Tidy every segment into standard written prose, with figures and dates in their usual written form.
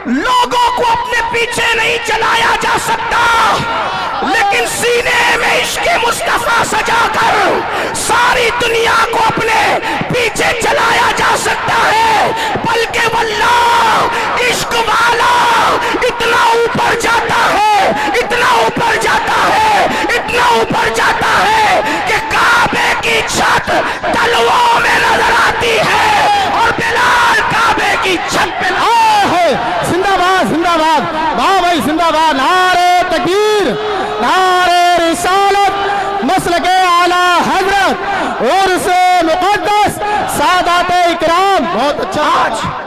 लोगों को अपने पीछे नहीं चलाया जा सकता, लेकिन सीने में इश्क मुस्तफा सजाकर सारी दुनिया को अपने पीछे चलाया जा सकता है। बल्कि वल्लाह इश्क वाला इतना ऊपर जाता है, इतना ऊपर जाता है, इतना ऊपर जाता है कि काबे की छत तलवों में नजर आती है और बिलाल काबे की छत पे है। जिंदाबाद जिंदाबाद, वाह भाई जिंदाबाद, नारे तकबीर, नारे रिसालत, मसलके आला हजरत और से मुकद्दस सादाते इकराम। बहुत अच्छा।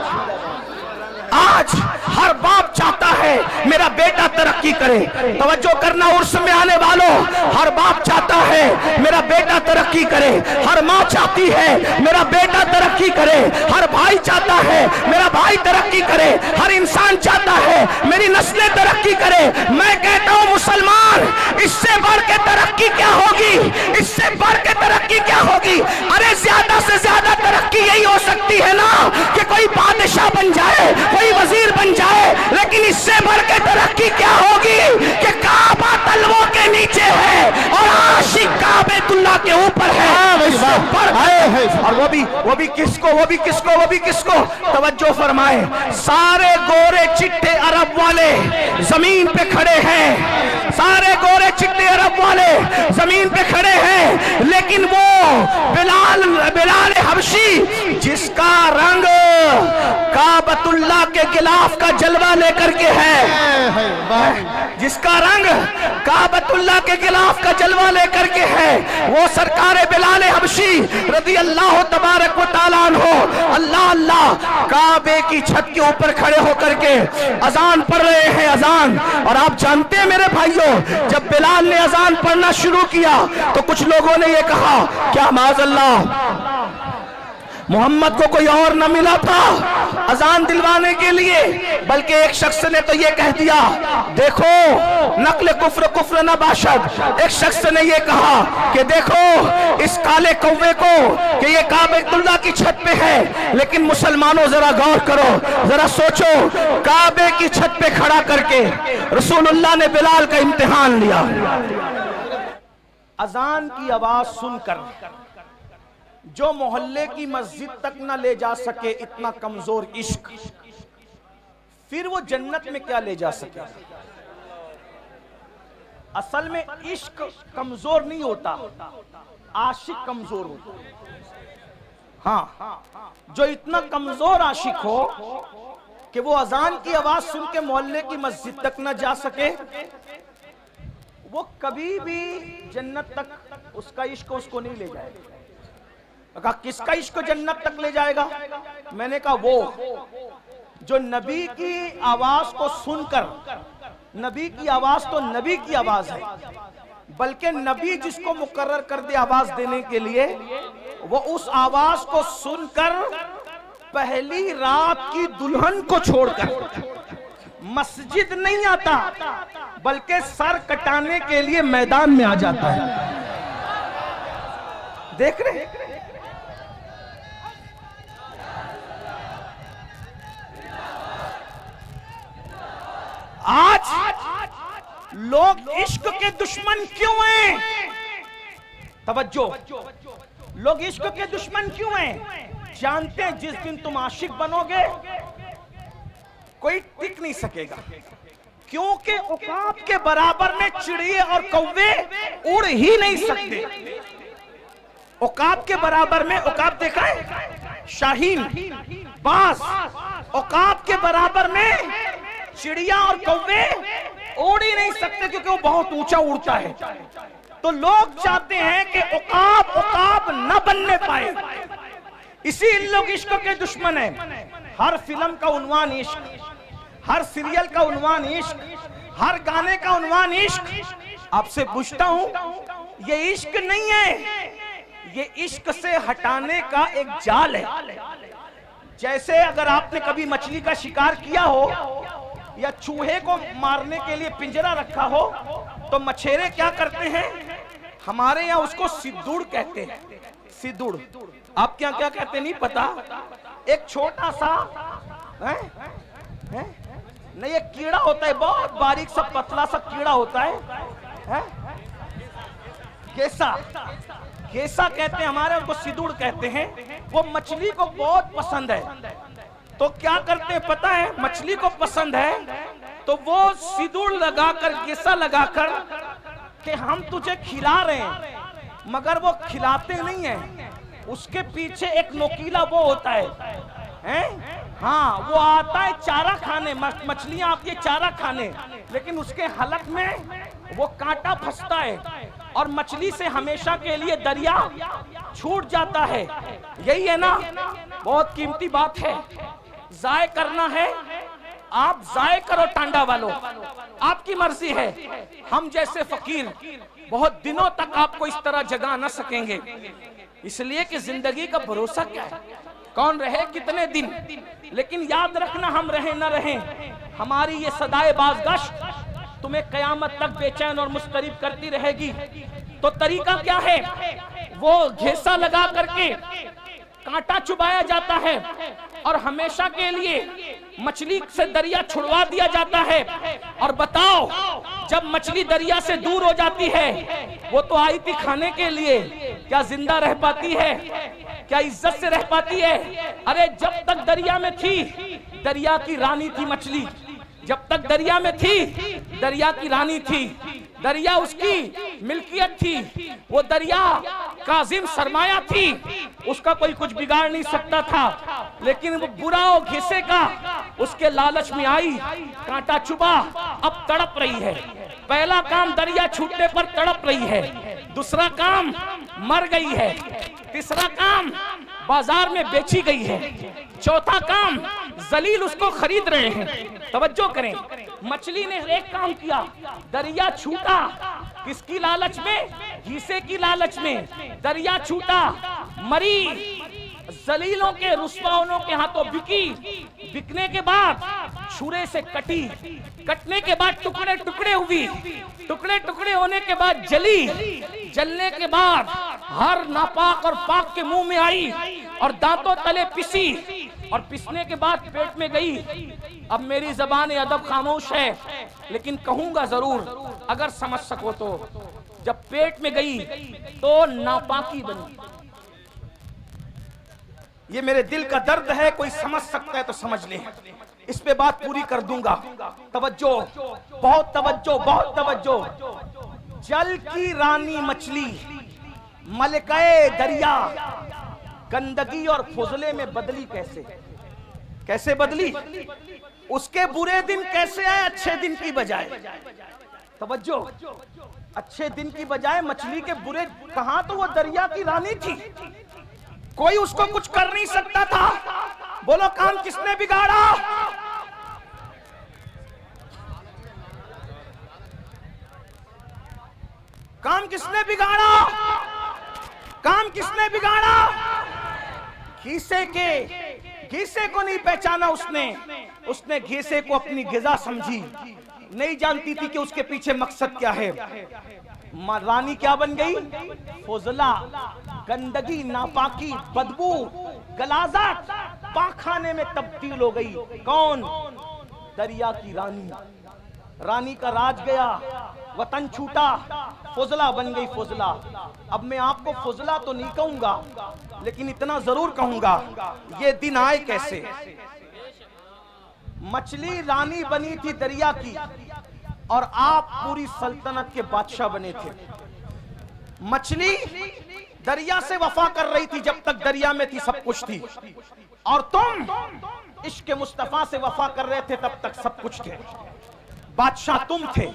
आज हर बाप चाहता है मेरा बेटा तरक्की करे। तवज्जो करना उर्स में आने वालों, हर बाप चाहता है मेरा बेटा तरक्की करे, हर माँ चाहती है मेरा बेटा तरक्की करे, हर भाई चाहता है मेरा भाई तरक्की करे, हर इंसान चाहता है मेरी नस्लें तरक्की करे। मैं कहता हूँ मुसलमान, इससे बढ़ के तरक्की क्या होगी, इससे बढ़ के तरक्की क्या होगी? अरे ज्यादा से ज्यादा तरक्की यही हो सकती है ना कि कोई बादशाह बन जाए, कोई वजीर बन जाए, लेकिन इससे बढ़ के तरक्की क्या होगी कि काबा तलवों के नीचे है और आशिक काबेतुल्लाह के ऊपर है। और वो भी किसको तवज्जो फरमाए, सारे गोरे चिट्टे अरब वाले जमीन पे खड़े हैं, सारे गोरे चिट्टे अरब वाले जमीन पे खड़े हैं, लेकिन वो बिलाल हबशी जिसका रंग काबतुल्लाह के गिलाफ का जलवा लेकर के है, जिसका रंग काबतुल्लाह के गिलाफ का जलवा लेकर के है, वो सरकार बिलाल हबशी रज़ी अल्लाह तबारक व तआला अन्हु अल्लाह अल्लाह काबे की छत के ऊपर खड़े होकर के अजान पढ़ रहे हैं, अजान। और आप जानते हैं मेरे भाइयों, जब बिलाल ने अजान पढ़ना शुरू किया तो कुछ लोगों ने ये कहा क्या माज़अल्लाह मोहम्मद को कोई और न मिला था अजान दिलवाने के लिए, बल्कि एक शख्स ने तो ये कह दिया देखो नकल कुफ्र कुफ्र न बाशद। एक शख्स ने ये कहा कि देखो इस काले कौवे को कि ये काबेतुल्लाह की छत पे है, लेकिन मुसलमानों जरा गौर करो, जरा सोचो, काबे की छत पे खड़ा करके रसूलुल्लाह ने बिलाल का इम्तिहान लिया। अजान की आवाज सुनकर जो मोहल्ले की मस्जिद तक न ले जा सके इतना कमजोर इश्क, फिर वो जन्नत में क्या ले जा सके? असल में इश्क कमजोर नहीं होता, आशिक कमजोर होता। हाँ, जो इतना कमजोर आशिक हो कि वो अजान की आवाज सुन के मोहल्ले की मस्जिद तक न जा सके, वो कभी भी जन्नत तक उसका इश्क उसको नहीं ले जाएगा। कहा किसका इश्क जन्नत तक ले जाएगा? मैंने कहा वो जो नबी की आवाज को सुनकर, नबी की आवाज तो नबी की आवाज है, बल्कि नबी जिसको मुकर्रर कर दे आवाज देने के लिए, वो उस आवाज को सुनकर पहली रात की दुल्हन को छोड़कर मस्जिद नहीं आता, बल्कि सर कटाने के लिए मैदान में आ जाता है। देख रहे आज लोग इश्क के दुश्मन क्यों हैं? तवज्जो, लोग इश्क के दुश्मन क्यों हैं? जानते हैं जिस दिन तुम आशिक बनोगे कोई टिक नहीं सकेगा, क्योंकि औकात के बराबर में चिड़िए और कौवे उड़ ही नहीं सकते। औकात के बराबर में, औकात देखा है शाहीन, बाज, औकात के बराबर में चिड़िया और कौवे उड़ ही नहीं सकते क्योंकि वो बहुत ऊंचा उड़ता है। तो लोग चाहते हैं कि औकाब न बनने पाए, इसी इन लोग इश्क के दुश्मन हैं। हर फिल्म का उन्वान इश्क, हर सीरियल का उन्वान इश्क, हर गाने का उन्वान इश्क। आपसे पूछता हूं, ये इश्क नहीं है, ये इश्क से हटाने का एक जाल है। जैसे अगर आपने कभी मछली का शिकार किया हो या चूहे को मारने के लिए पिंजरा रखा हो, तो मछेरे क्या करते हैं? हमारे यहाँ उसको सिद्दुड़ कहते हैं। सिद्दुड़, आप क्या क्या कहते नहीं पता। एक छोटा सा नहीं, ये कीड़ा होता है, बहुत बारीक सा पतला सा कीड़ा होता है? गेसा, गेसा कहते हैं हमारे, उनको सिदुड़ कहते हैं। वो मछली को बहुत पसंद है, तो क्या करते हैं पता है? मछली को पसंद है तो वो सिदुड़ लगाकर, गेसा लगाकर कि हम तुझे खिला रहे हैं, मगर वो खिलाते नहीं है। उसके पीछे एक नोकीला वो होता है? हाँ, वो आता है चारा खाने, मछलियां आती है चारा खाने, लेकिन उसके हलक में वो कांटा फंसता है और मछली से हमेशा के लिए दरिया छूट जाता है। यही है ना, बहुत कीमती बात है। जाय करना है, आप जाय करो टांडा वालों, आपकी मर्जी है। हम जैसे फकीर बहुत दिनों तक आपको इस तरह जगा न सकेंगे, इसलिए कि जिंदगी का भरोसा क्या है, कौन रहे कितने दिन। लेकिन याद रखना, हम रहे न रहे, हमारी ये सदाए बाज़गश्त तुम्हें कयामत तक बेचैन और मुस्तरिब करती रहेगी। तो तरीका क्या है? वो घेसा लगा करके कांटा चुबाया जाता है और हमेशा के लिए मछली से दरिया छुड़वा दिया जाता है। और बताओ, जब मछली दरिया से दूर हो जाती है, वो तो आई थी खाने के लिए, क्या जिंदा रह पाती है? क्या इज्जत से रह पाती है? अरे जब तक दरिया में थी, दरिया की रानी थी मछली। जब तक दरिया में थी, दरिया की रानी थी, दरिया उसकी मिल्कियत थी, वो दरिया काजिम सरमाया थी, उसका कोई कुछ बिगाड़ नहीं सकता था। लेकिन वो बुरा और घिसे का उसके लालच में आई, कांटा चुबा, अब तड़प रही है। पहला काम दरिया छूटने पर तड़प रही है, दूसरा काम मर गई है, तीसरा काम बाजार में बेची गई है, चौथा काम जलील उसको खरीद रहे हैं। तवज्जो करें, मछली ने एक काम किया, दरिया छूटा, किसकी लालच में? घीसे की लालच में। दरिया छूटा, मरी, जलीलों के रुस्वाओं के हाथों बिकी, बिकने के बाद छुरे से कटी, कटने के बाद टुकड़े टुकड़े हुई, टुकड़े टुकड़े होने के बाद जली, जलने के बाद हर नापाक और पाक के मुंह में आई और दांतों तले पिसी, और पिसने के बाद पेट में गई। अब मेरी ज़बान अदब खामोश है, लेकिन कहूंगा जरूर, अगर समझ सको तो। जब पेट में गई तो नापाकी बनी। ये मेरे दिल का दर्द है, कोई समझ सकता है तो समझ ले, इस पे बात पूरी कर दूंगा। तवज्जो, बहुत तवज्जो, बहुत तवज्जो। जल की रानी मछली, मलकाए दरिया, गंदगी और फुजले में बदली कैसे? कैसे बदली? उसके बुरे दिन कैसे आए अच्छे दिन की बजाय? तवज्जो, अच्छे दिन की बजाय मछली के बुरे। कहां तो वो दरिया की रानी थी, कोई उसको कुछ कर नहीं सकता था। बोलो, काम किसने बिगाड़ा? काम किसने बिगाड़ा? काम किसने बिगाड़ा? घीसे को नहीं पहचाना उसने। उसने घीसे को अपनी गिजा समझी, नहीं जानती थी कि उसके पीछे मकसद क्या है। रानी क्या बन गई? फुजला, गंदगी, नापाकी, बदबू, गलाजत, पाखाने में तब्दील हो गई। कौन? दरिया की रानी। रानी का राज गया, वतन छूटा, फुजला बन गई फुजला। अब मैं आपको फुजला तो नहीं कहूंगा, लेकिन इतना जरूर कहूंगा, ये दिन आए कैसे? मछली रानी बनी थी दरिया की, और आप पूरी सल्तनत के बादशाह बने थे। मछली दरिया से वफा कर रही थी, जब तक दरिया में थी सब कुछ थी, और तुम इश्क मुस्तफा से वफा कर रहे थे, तब तक सब कुछ थे। बादशाह तुम थे,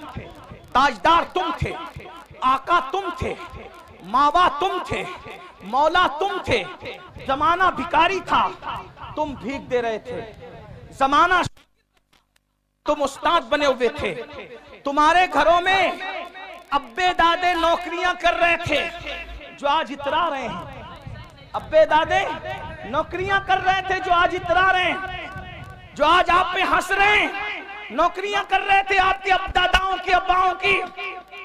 ताजदार तुम थे, आका तुम थे, मावा तुम थे, मौला तुम थे। जमाना भिखारी था, तुम भीख दे रहे थे। जमाना, तुम उस्ताद बने हुए थे। तुम्हारे घरों में अब्बे दादे नौकरियां कर रहे थे, जो आज इतरा रहे हैं। अब्बे दादे नौकरियां कर रहे थे, जो आज इतरा रहे हैं, जो आज आप पे हंस रहे हैं। नौकरियां कर रहे थे आपके अब दादाओं की, अब्बाओं की।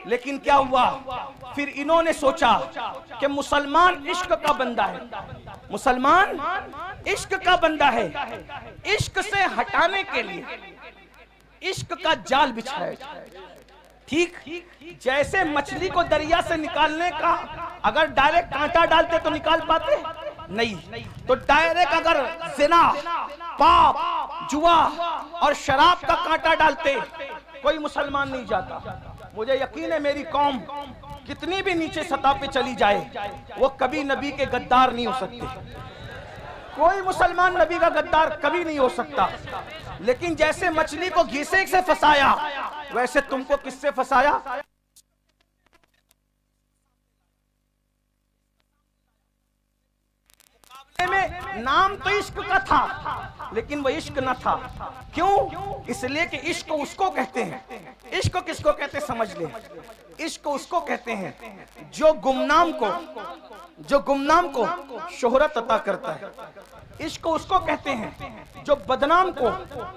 लेकिन क्या हुआ? फिर इन्होंने सोचा कि मुसलमान इश्क का बंदा है, मुसलमान इश्क का बंदा है। इश्क से हटाने के लिए इश्क का जाल बिछाया जाए। ठीक जैसे मछली को दरिया से निकालने का अगर डायरेक्ट कांटा डालते तो निकाल पाते नहीं, तो डायरेक्ट अगर जिना, पाप, जुआ और शराब का कांटा डालते कोई मुसलमान नहीं जाता। मुझे यकीन है मेरी कौम कितनी भी नीचे सतह पे चली जाए वो कभी नबी के गद्दार नहीं हो सकते। कोई मुसलमान नबी का गद्दार कभी नहीं हो सकता। लेकिन जैसे मछली को घीसे से फंसाया वैसे तुमको किससे फंसाया? में नाम तो इश्क का था लेकिन वो इश्क न था। क्यों? इसलिए कि इश्क उसको कहते हैं। इश्क किसको कहते हैं समझ ले। इश्क उसको कहते हैं जो गुमनाम को शोहरत अता करता है। इश्क उसको कहते हैं जो बदनाम को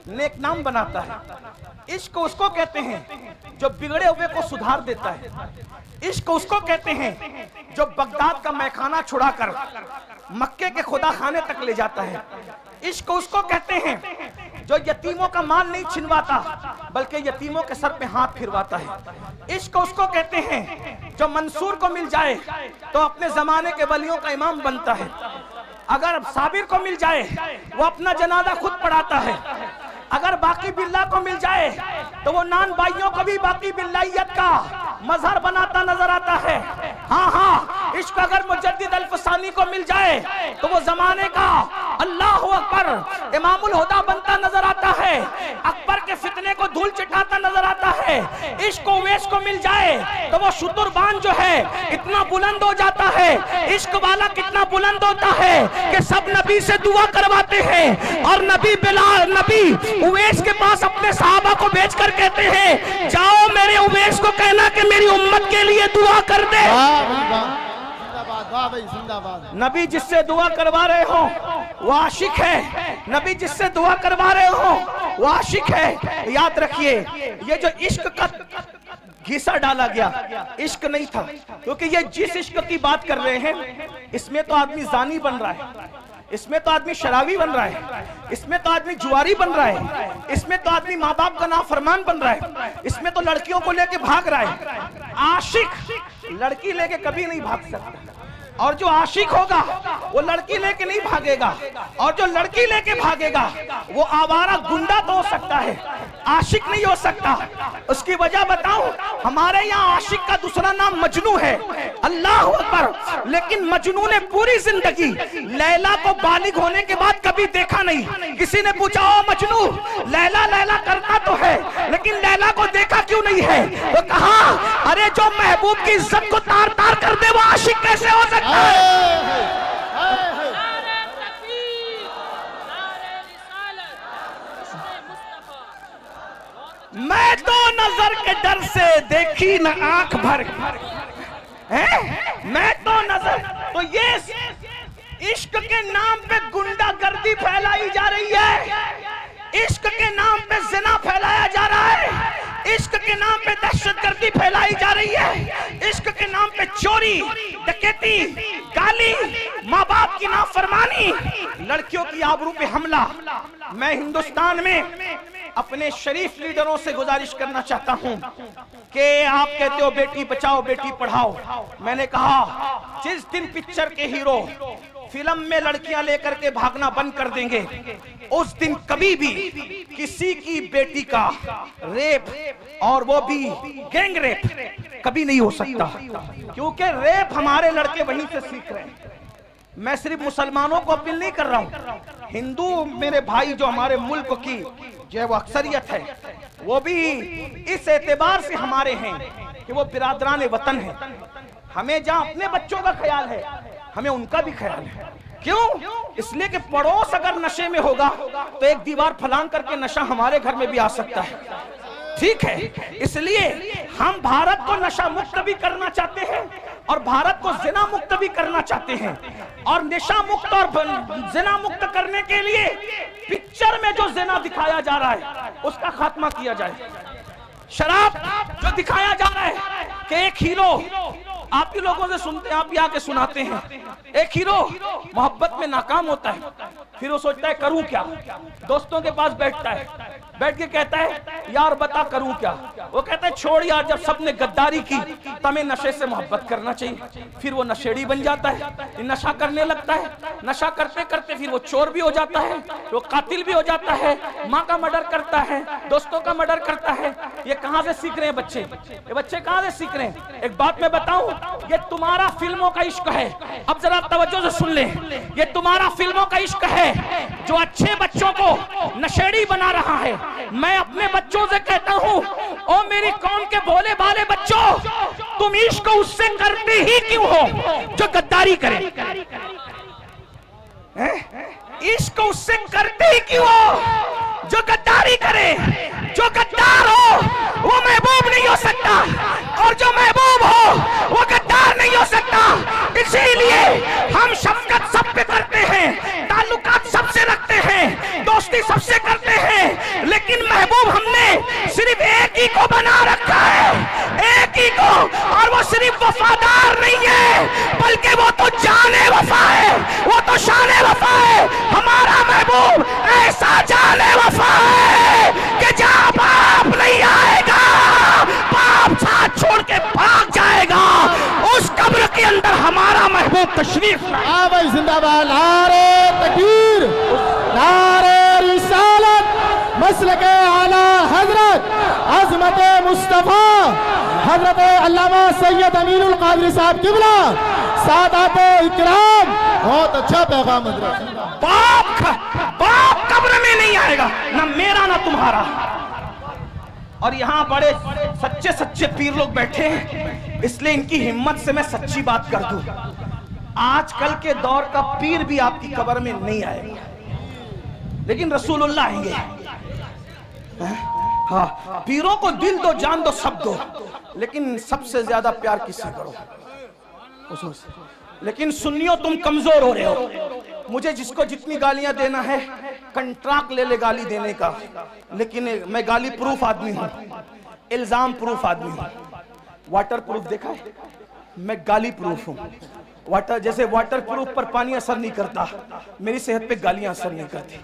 नेकनाम बनाता है। इश्क उसको कहते हैं जो बिगड़े हुए को सुधार देता है। इश्क उसको कहते हैं जो बगदाद का मैखाना छुड़ाकर मक्के के खुदा खाने तक ले जाता है। इश्क उसको कहते हैं जो यतीमों का माल नहीं छिनवाता बल्कि यतीमों के सर पे हाथ फिरवाता है। इश्क उसको कहते हैं जो मंसूर को मिल जाए तो अपने जमाने के वलियों का इमाम बनता है। अगर साबिर को मिल जाए वो अपना जनाजा खुद पढ़ाता है। अगर बाकी बिल्ला को मिल जाए तो वो नान भाइयों को भी बाकी बिल्लाइयत का मजहर बनाता नजर आता है। हाँ, इश्क अगर मुजद्दिद अल-फसानी को मिल जाए तो वो जमाने का अल्लाहु अकबर इमामुल हुदा बनता नजर आता है। अकबर के फितने को धूल चिटाता नजर आता है। इश्क उवैस को मिल जाए तो वो शुतुरबान जो है इतना बुलंद हो जाता है। इश्क वाला कितना बुलंद होता है कि सब नबी से दुआ करवाते हैं और नबी बिलाल नबी उवैस के पास अपने सहाबा को भेजकर कहते हैं जाओ मेरे उवैस को कहना कि मेरी उम्मत के लिए दुआ कर दे। नबी जिससे दुआ करवा रहे हो वो आशिक है। नबी जिससे दुआ करवा रहे हो वो आशिक है। याद रखिए ये जो इश्क का घिसा डाला गया इश्क नहीं था, क्योंकि ये जिस इश्क की बात कर रहे हैं इसमें तो आदमी जानी बन रहा है, इसमें तो आदमी शराबी बन रहा है, इसमें तो आदमी जुआरी बन रहा है, इसमें तो आदमी माँ बाप का नाफरमान बन रहा है, इसमें तो लड़कियों को लेके भाग रहा है। आशिक लड़की लेके कभी नहीं भाग सकता और जो आशिक होगा वो लड़की लेके नहीं भागेगा और जो लड़की लेके भागेगा वो आवारा गुंडा तो हो सकता है, आशिक नहीं हो सकता। उसकी वजह बताऊं, हमारे यहाँ आशिक का दूसरा नाम मजनू है। अल्लाह अकबर। लेकिन मजनू ने पूरी जिंदगी लैला को बालिग होने के बाद कभी देखा नहीं। किसी ने पूछा ओ मजनू लैला लैला करता तो है लेकिन लैला को देखा क्यों नहीं है? तो कहा अरे जो महबूब की इज्जत को तार तार कर दे वो आशिक कैसे हो सकता है? मैं तो नजर के डर से देखी न आंख भर है। मैं तो नजर तो ये इश्क के नाम पे गुंडागर्दी फैलाई जा रही है। इश्क के नाम पे जिना फैलाया जा रहा है। इश्क के नाम पे दहशतगर्दी फैलाई जा रही है। इश्क के नाम पे चोरी, डकैती, गाली, माँ बाप की नाफरमानी, लड़कियों की आबरू पे हमला। मैं हिंदुस्तान में अपने शरीफ लीडरों से गुजारिश करना चाहता हूं कि आप कहते हो बेटी बचाओ बेटी पढ़ाओ। मैंने कहा जिस दिन पिक्चर के हीरो फिल्म में लड़कियां लेकर के भागना बंद कर देंगे उस दिन कभी भी किसी की बेटी का रेप और वो भी गैंग रेप कभी नहीं हो सकता, क्योंकि रेप हमारे लड़के वहीं से सीख रहे हैं। मैं सिर्फ मुसलमानों को अपील नहीं कर रहा हूं, हिंदू मेरे भाई जो हमारे मुल्क की जो है वो अक्सरियत है वो भी इस एतबार से हमारे हैं कि वो बिरादरान वतन है। हमें जहां अपने बच्चों का ख्याल है हमें उनका भी ख्याल है। क्यों? इसलिए कि पड़ोस अगर नशे में होगा तो एक दीवार फलांग करके नशा हमारे घर में भी आ सकता है। ठीक है, इसलिए हम भारत को नशा मुक्त भी करना चाहते हैं और भारत को जिना मुक्त भी करना चाहते हैं और नशा मुक्त और जिना मुक्त करने के लिए पिक्चर में जो जिना दिखाया जा रहा है उसका खात्मा किया जाए। शराब जो दिखाया जा रहा है कि एक हीरो आप ही लोगों से सुनते हैं, आप ही आके सुनाते हैं। एक हीरो मोहब्बत में नाकाम होता है, फिर वो सोचता है करूं क्या। दोस्तों के पास बैठता है, बैठ के कहता है यार बता करूं क्या। वो कहता है छोड़ यार, जब सबने गद्दारी की तमें नशे से मोहब्बत करना चाहिए। फिर वो नशेड़ी बन जाता है, नशा करने लगता है। नशा करते करते फिर वो चोर भी हो जाता है, वो कातिल भी हो जाता है, माँ का मर्डर करता है, दोस्तों का मर्डर करता है। ये कहां से सीख रहे हैं बच्चे? ये बच्चे कहां से सीख रहे हैं? एक बात मैं बताऊं, ये तुम्हारा फिल्मों का इश्क है। अब जरा तवज्जो से सुन ले, ये तुम्हारा फिल्मों का इश्क है जो अच्छे बच्चों को नशेड़ी बना रहा है। मैं अपने बच्चों से कहता हूं, ओ मेरी कौम के भोले भाले बच्चों, तुम इश्क उससे करते ही क्यों हो जो गद्दारी करे? इश्क उससे करते ही क्यों हो जो गद्दारी करे? जो गद्दार हो वो महबूब नहीं हो सकता, और जो महबूब हो वो गद्दार नहीं हो सकता। इसीलिए हम शफकत सब पे करते हैं, ताल्लुकात सबसे रखते हैं, दोस्ती सबसे करते हैं, लेकिन महबूब हमने सिर्फ एक ही को बना रखा है, एक ही को। और वो सिर्फ वफादार नहीं है, बल्कि वो तो जाने वफा है, वो तो शाने वफा है। हमारा महबूब ऐसा जाने वफा है कि जहां बाप नहीं आएगा, बाप साथ छोड़ के भाग जाएगा, उस कब्र के अंदर हमारा महबूब तशरीफ लाए। भाई जिंदाबाद, नारे तकबीर, नारे रिसालत, मसलके आला हजरत अज़मत मुस्तफा हजरत अल्लामा सैयद अमीनुल कादरी साहब किबला सादात इकराम। बहुत अच्छा पैगाम हजरत। बाप कब्र में नहीं आएगा, ना मेरा ना तुम्हारा। और यहाँ बड़े सच्चे सच्चे पीर लोग बैठे हैं, इसलिए इनकी हिम्मत से मैं सच्ची बात कर दूं, आजकल के दौर का पीर भी आपकी कब्र में नहीं आएगा, लेकिन रसूलुल्लाह आएंगे। हाँ, पीरों को दिल दो, जान दो, सब दो, लेकिन सबसे ज्यादा प्यार किससे करो? लेकिन सुन्नियों तुम कमजोर हो रहे हो। मुझे जिसको जितनी गालियां देना है कंट्रैक्ट ले ले गाली देने का, लेकिन मैं गाली प्रूफ आदमी हूं, इल्जाम प्रूफ आदमी हूं। वाटर प्रूफ देखा है? मैं गाली प्रूफ हूं। वाटर जैसे वाटर प्रूफ पर पानी असर नहीं करता, मेरी सेहत पे गालियां असर नहीं करती,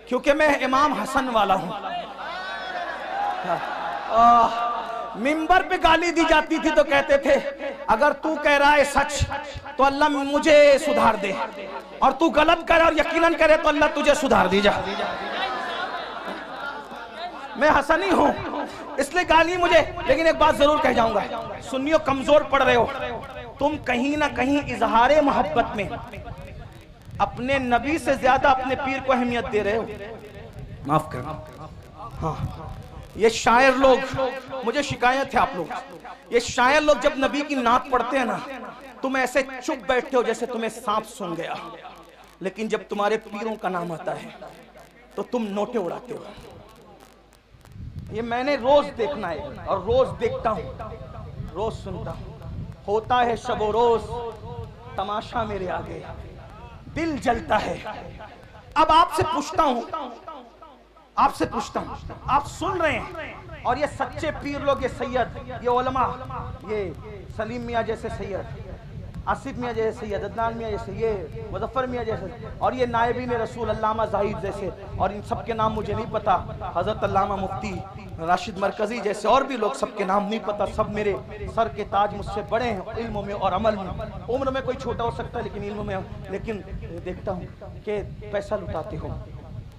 क्योंकि मैं इमाम हसन वाला हूं। मिंबर पे गाली दी जाती थी तो कहते थे अगर तू कह रहा है सच तो अल्लाह मुझे सुधार दे, और तू गलत करे और यकीनन करे तो अल्लाह तुझे सुधार दी जा। मैं हसनी हूं इसलिए गाली मुझे। लेकिन एक बात जरूर कह जाऊंगा, सुन्नियों कमजोर पड़ रहे हो तुम, कहीं ना कहीं इजहारे मोहब्बत में अपने नबी से ज्यादा अपने पीर को अहमियत दे रहे हो। माफ करना। हाँ, ये शायर लोग, मुझे शिकायत है आप लोग, ये शायर लोग जब नबी की नात पढ़ते हैं ना, तुम ऐसे चुप बैठते हो जैसे तुम्हें सांप सूंघ गया, लेकिन जब तुम्हारे पीरों का नाम आता है तो तुम नोटे उड़ाते हो। ये मैंने रोज देखना है और रोज देखता हूं, रोज सुनता हूं। होता है शबो रोज तमाशा मेरे आगे, दिल जलता है। अब आपसे पूछता हूं, आप सुन रहे हैं, और ये सच्चे पीर लोग, ये सैयद, ये उलमा, ये सलीम मियाँ जैसे सैयद, आसिफ मियाँ जैसे सैयद, अदनान मियाँ जैसे, ये मुजफ्फर मियाँ जैसे, और ये नायबीन रसूल अल्लामा जाहिद जैसे, और इन सब के नाम मुझे नहीं पता, हजरत अल्लामा मुफ्ती राशिद मरकजी जैसे और भी लोग, सबके नाम नहीं पता। सब मेरे सर के ताज, मुझसे बड़े हैं इल्म में और अमल में। उम्र में कोई छोटा हो सकता है लेकिन इल्म में, लेकिन देखता हूँ कि पैसा लुटाते हो।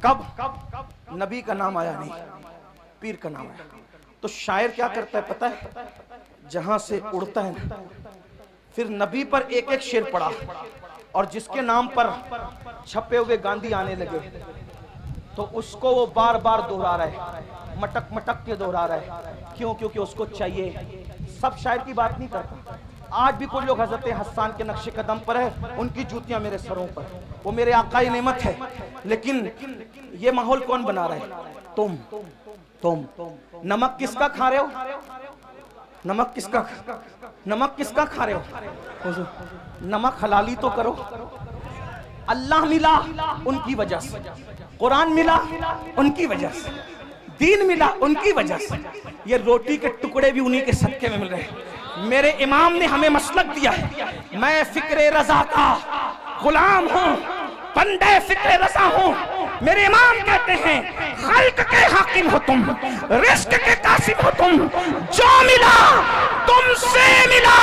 कब नबी का नाम आया नहीं, पीर का नाम आया। तो शायर क्या करता है पता है? जहां से उड़ता है ना, फिर नबी पर एक एक शेर पड़ा, और जिसके नाम पर छपे हुए गांधी आने लगे तो उसको वो बार बार दोहरा रहा है, मटक मटक के दोहरा रहा है। क्यों? क्योंकि उसको चाहिए। सब शायर की बात नहीं करता। आज भी कुछ लोग हजरत हसन के नक्शे कदम पर है, उनकी जूतियां मेरे सरों पर, वो मेरे आकाई नेमत है। लेकिन ये माहौल कौन बना रहा है? तुम। नमक किसका खा रहे हो? नमक किसका खा रहे हो? नमक हलाली तो करो। अल्लाह मिला उनकी वजह से, कुरान मिला उनकी वजह से, दीन मिला उनकी वजह से, ये रोटी के टुकड़े भी उन्हीं के सदके में मिल रहे हैं। मेरे इमाम ने हमें मसलक दिया है। मैं फिक्रे रजा का गुलाम हूँ, बंदे फिक्रे रजा हूँ। मेरे इमाम कहते हैं खल्क के हाकिम हो तुम, रिस्क के कासिम हो तुम, जो मिला तुमसे मिला,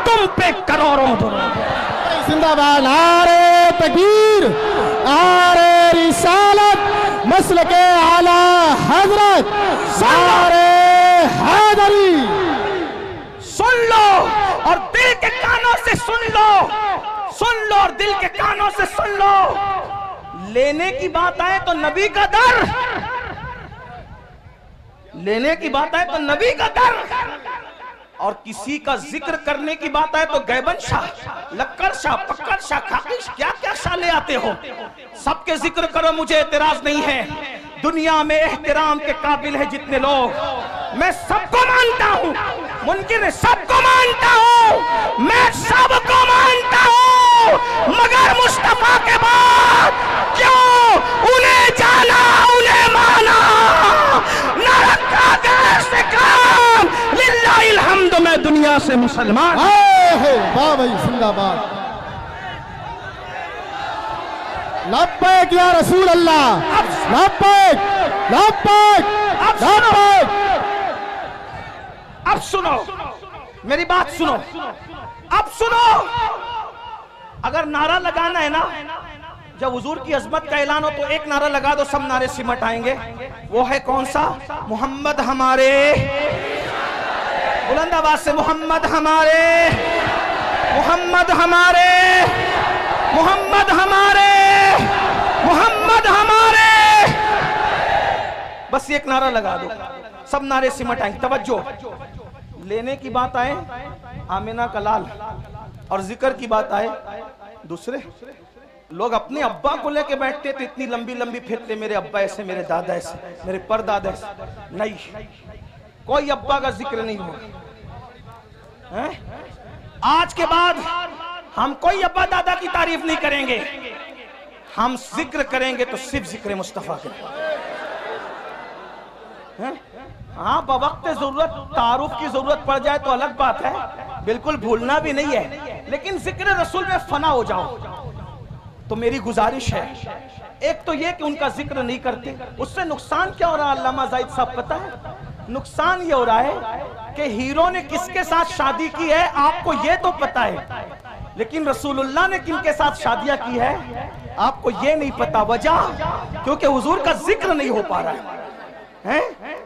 तुम पे करोड़ों जिंदाबाद। नारे तकबीर, नारे रिसालत, मसलके आला हजरत, नारे हैदरी। सुन लो और दिल के कानों से सुन लो, सुन लो और दिल के कानों से सुन लो। लेने की बात आए तो नबी का दर, लेने की बात आए तो नबी का दर, और किसी का जिक्र करने की बात आए तो गैबन शाह, लक्कर शाह, पक्कर शाह, खाकिश, क्या क्या शाह ले आते हो। सबके जिक्र करो, मुझे एतराज नहीं है। दुनिया में एहतराम के काबिल है जितने लोग, मैं सबको मानता हूँ, मुनकिर है सबको मानता हूँ, मैं सबको मानता हूँ, मगर मुस्तफा के बाद क्यों उन्हें जाना, उन्हें माना, न रखा गैर से काम, लिल्लाहिल हम्द। मैं दुनिया से मुसलमान। वाह भाई, जिंदाबाद। लब्बैक या रसूल अल्लाह, लब्बैक, लब्बैक, लब्बैक। अब सुनो मेरी बात, सुनो, अब सुनो। अगर नारा लगाना है ना, जब हुजूर की अजमत का ऐलान हो तो एक नारा लगा दो, सब नारे सिमट आएंगे। वो है कौन सा? मोहम्मद हमारे, बुलंद आवाज से मोहम्मद हमारे, मोहम्मद हमारे, मोहम्मद हमारे, मोहम्मद हमारे। बस एक नारा लगा दो, सब नारे सिमट आएंगे। तवज्जो, लेने की बात आए आमिना का लाल, और जिक्र की बात आए दूसरे लोग। अपने अब्बा को लेके बैठते थे, इतनी लंबी लंबी फिरते, मेरे अब्बा ऐसे, मेरे दादा ऐसे, मेरे परदादा ऐसे। नहीं, कोई अब्बा का जिक्र नहीं होगा। आज के बाद हम कोई अब्बा दादा की तारीफ नहीं करेंगे, हम जिक्र करेंगे तो सिर्फ जिक्र मुस्तफा के। हाँ, बवक्त जरूरत तारुफ की जरूरत पड़ जाए तो अलग बात है, बिल्कुल भूलना भी नहीं है, लेकिन जिक्र रसूल में फना हो जाओ। तो मेरी गुजारिश है, एक तो ये कि उनका जिक्र नहीं करते, उससे नुकसान क्या हो रहा है अल्लामा जाहिद साहब पता है? नुकसान ये हो रहा है कि हीरो ने किसके साथ शादी की है आपको ये तो पता है, लेकिन रसूलुल्लाह ने किनके साथ शादियां की है आपको ये नहीं पता। वजह क्योंकि हुजूर का जिक्र नहीं हो पा रहा है।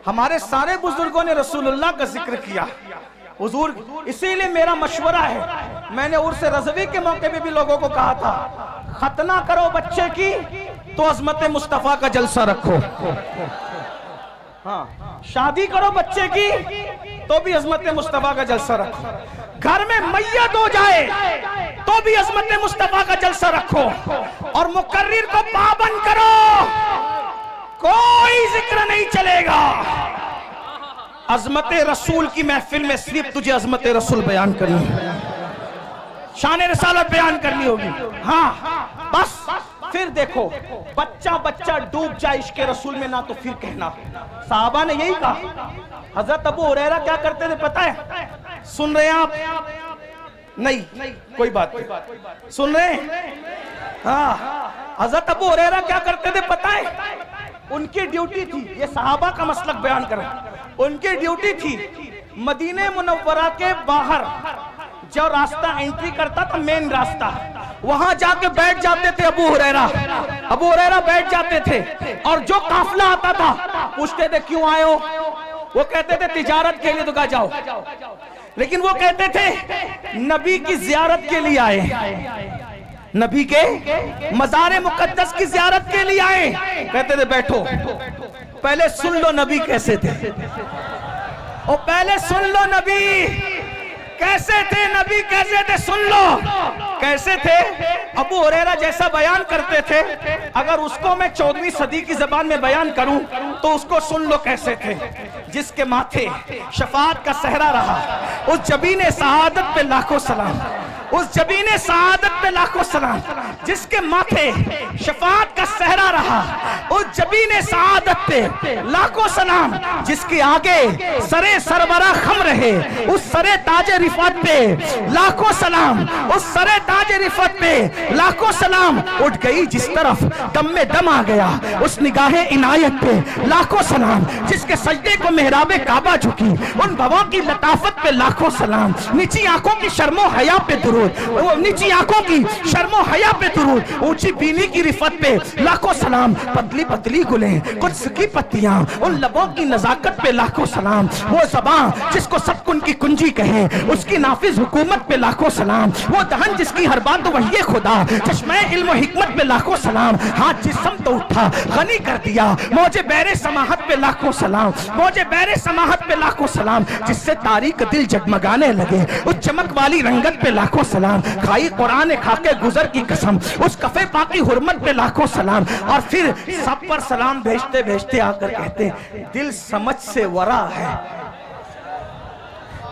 हमारे सारे बुजुर्गों ने रसूलुल्लाह का जिक्र किया, हुजूर। इसीलिए मेरा मशवरा है, मैंने उर्स रज़वी के मौके पे भी लोगों को कहा था, खतना करो बच्चे की तो अजमत मुस्तफा का जलसा रखो। हाँ, शादी करो बच्चे की तो भी अजमत मुस्तफा का जलसा रखो। घर में मैयत हो जाए तो भी अजमत मुस्तफा का जलसा रखो, और मुकर्रिर को पाबंद करो, कोई जिक्र नहीं चलेगा। अजमत रसूल की महफिल में सिर्फ तुझे अजमत रसूल बयान करनी है, शान रिसालत बयान करनी होगी। हाँ बस, फिर देखो बच्चा बच्चा डूब जाए इश्क रसूल में ना, तो फिर कहना। साहबा ने यही कहा। हजरत अबू हुरैरा क्या करते थे पता है? सुन रहे हैं आप? नहीं, कोई बात नहीं, सुन रहे हैं? हाँ, हजरत अबू हुरैरा क्या करते थे पता है? उनकी ड्यूटी थी, ये सहाबा का मसलक बयान करें, उनकी ड्यूटी थी मदीने मुनव्वरा के बाहर जो रास्ता एंट्री करता था, मेन रास्ता, वहां जाके बैठ जाते थे अबू हुरैरा। अबू हुरैरा बैठ जाते थे, और जो काफिला आता था पूछते थे क्यों आए हो? वो कहते थे तिजारत के लिए। तो कहा जाओ, लेकिन वो कहते थे नबी की जियारत के लिए आए, नबी के मज़ार मुकद्दस की जियारत के लिए आए। कहते थे बैठो, पहले सुन लो नबी कैसे थे, और पहले सुन लो नबी कैसे थे, नबी कैसे थे, सुन लो कैसे थे। अबू हुरैरा जैसा बयान करते थे, अगर उसको मैं 14वीं सदी की जबान में बयान करूं तो उसको सुन लो कैसे थे। जिसके माथे शफाअत का सहरा रहा, उस जबीने सआदत पे लाखों सलाम। उस जबीने सआदत पे लाखों सलाम, जिसके माथे शफाअत का सहरा रहा, उस जबीने सआदत पे लाखों सलाम, जिसके आगे सरे सरबरा खम रहे, उस सरे ताजे रिफत पे लाखों सलाम, उस सरे ताजे रिफत पे लाखों सलाम। उठ गई जिस तरफ दम में दम आ गया, उस निगाहे इनायत पे लाखों सलाम, जिसके सजदे को मेहराबे काबा झुकी, उन भवों की लताफत पे लाखों सलाम। नीची आंखों की शर्मो हया पे दुरूद, वो नीची आंखों की शर्मो हया पे दुरूद, ऊंची बीनी की रिफत पे लाखों सलाम। पतली पतली गुलें कुछ की पत्तियां, उन लबों की नजाकत पे लाखों सलाम। वो ज़बान जिसको सब कुन की कुंजी कहे, उसकी नाफिज हुकूमत पे लाखों सलाम। वो दहन जिसकी हर बात वही खुदा, चश्मे इल्म हिकमत पे लाखों सलाम। हाथ जिस्म तो उठा गनी कर दिया, मौजे बैरे समाहत पे लाखों सलाम, मौजे बैरे समाहत पे लाखों सलाम। जिससे तारीख दिल जगमगाने लगे, उस चमक वाली रंगत पे लाखों सलाम। खाई कुरान खाके गुजर की कसम, उस कफे पाकी हुर्मत पे लाखों सलाम। और फिर सब पर सलाम भेजते भेजते आकर कहते दिल समझ से वरा है,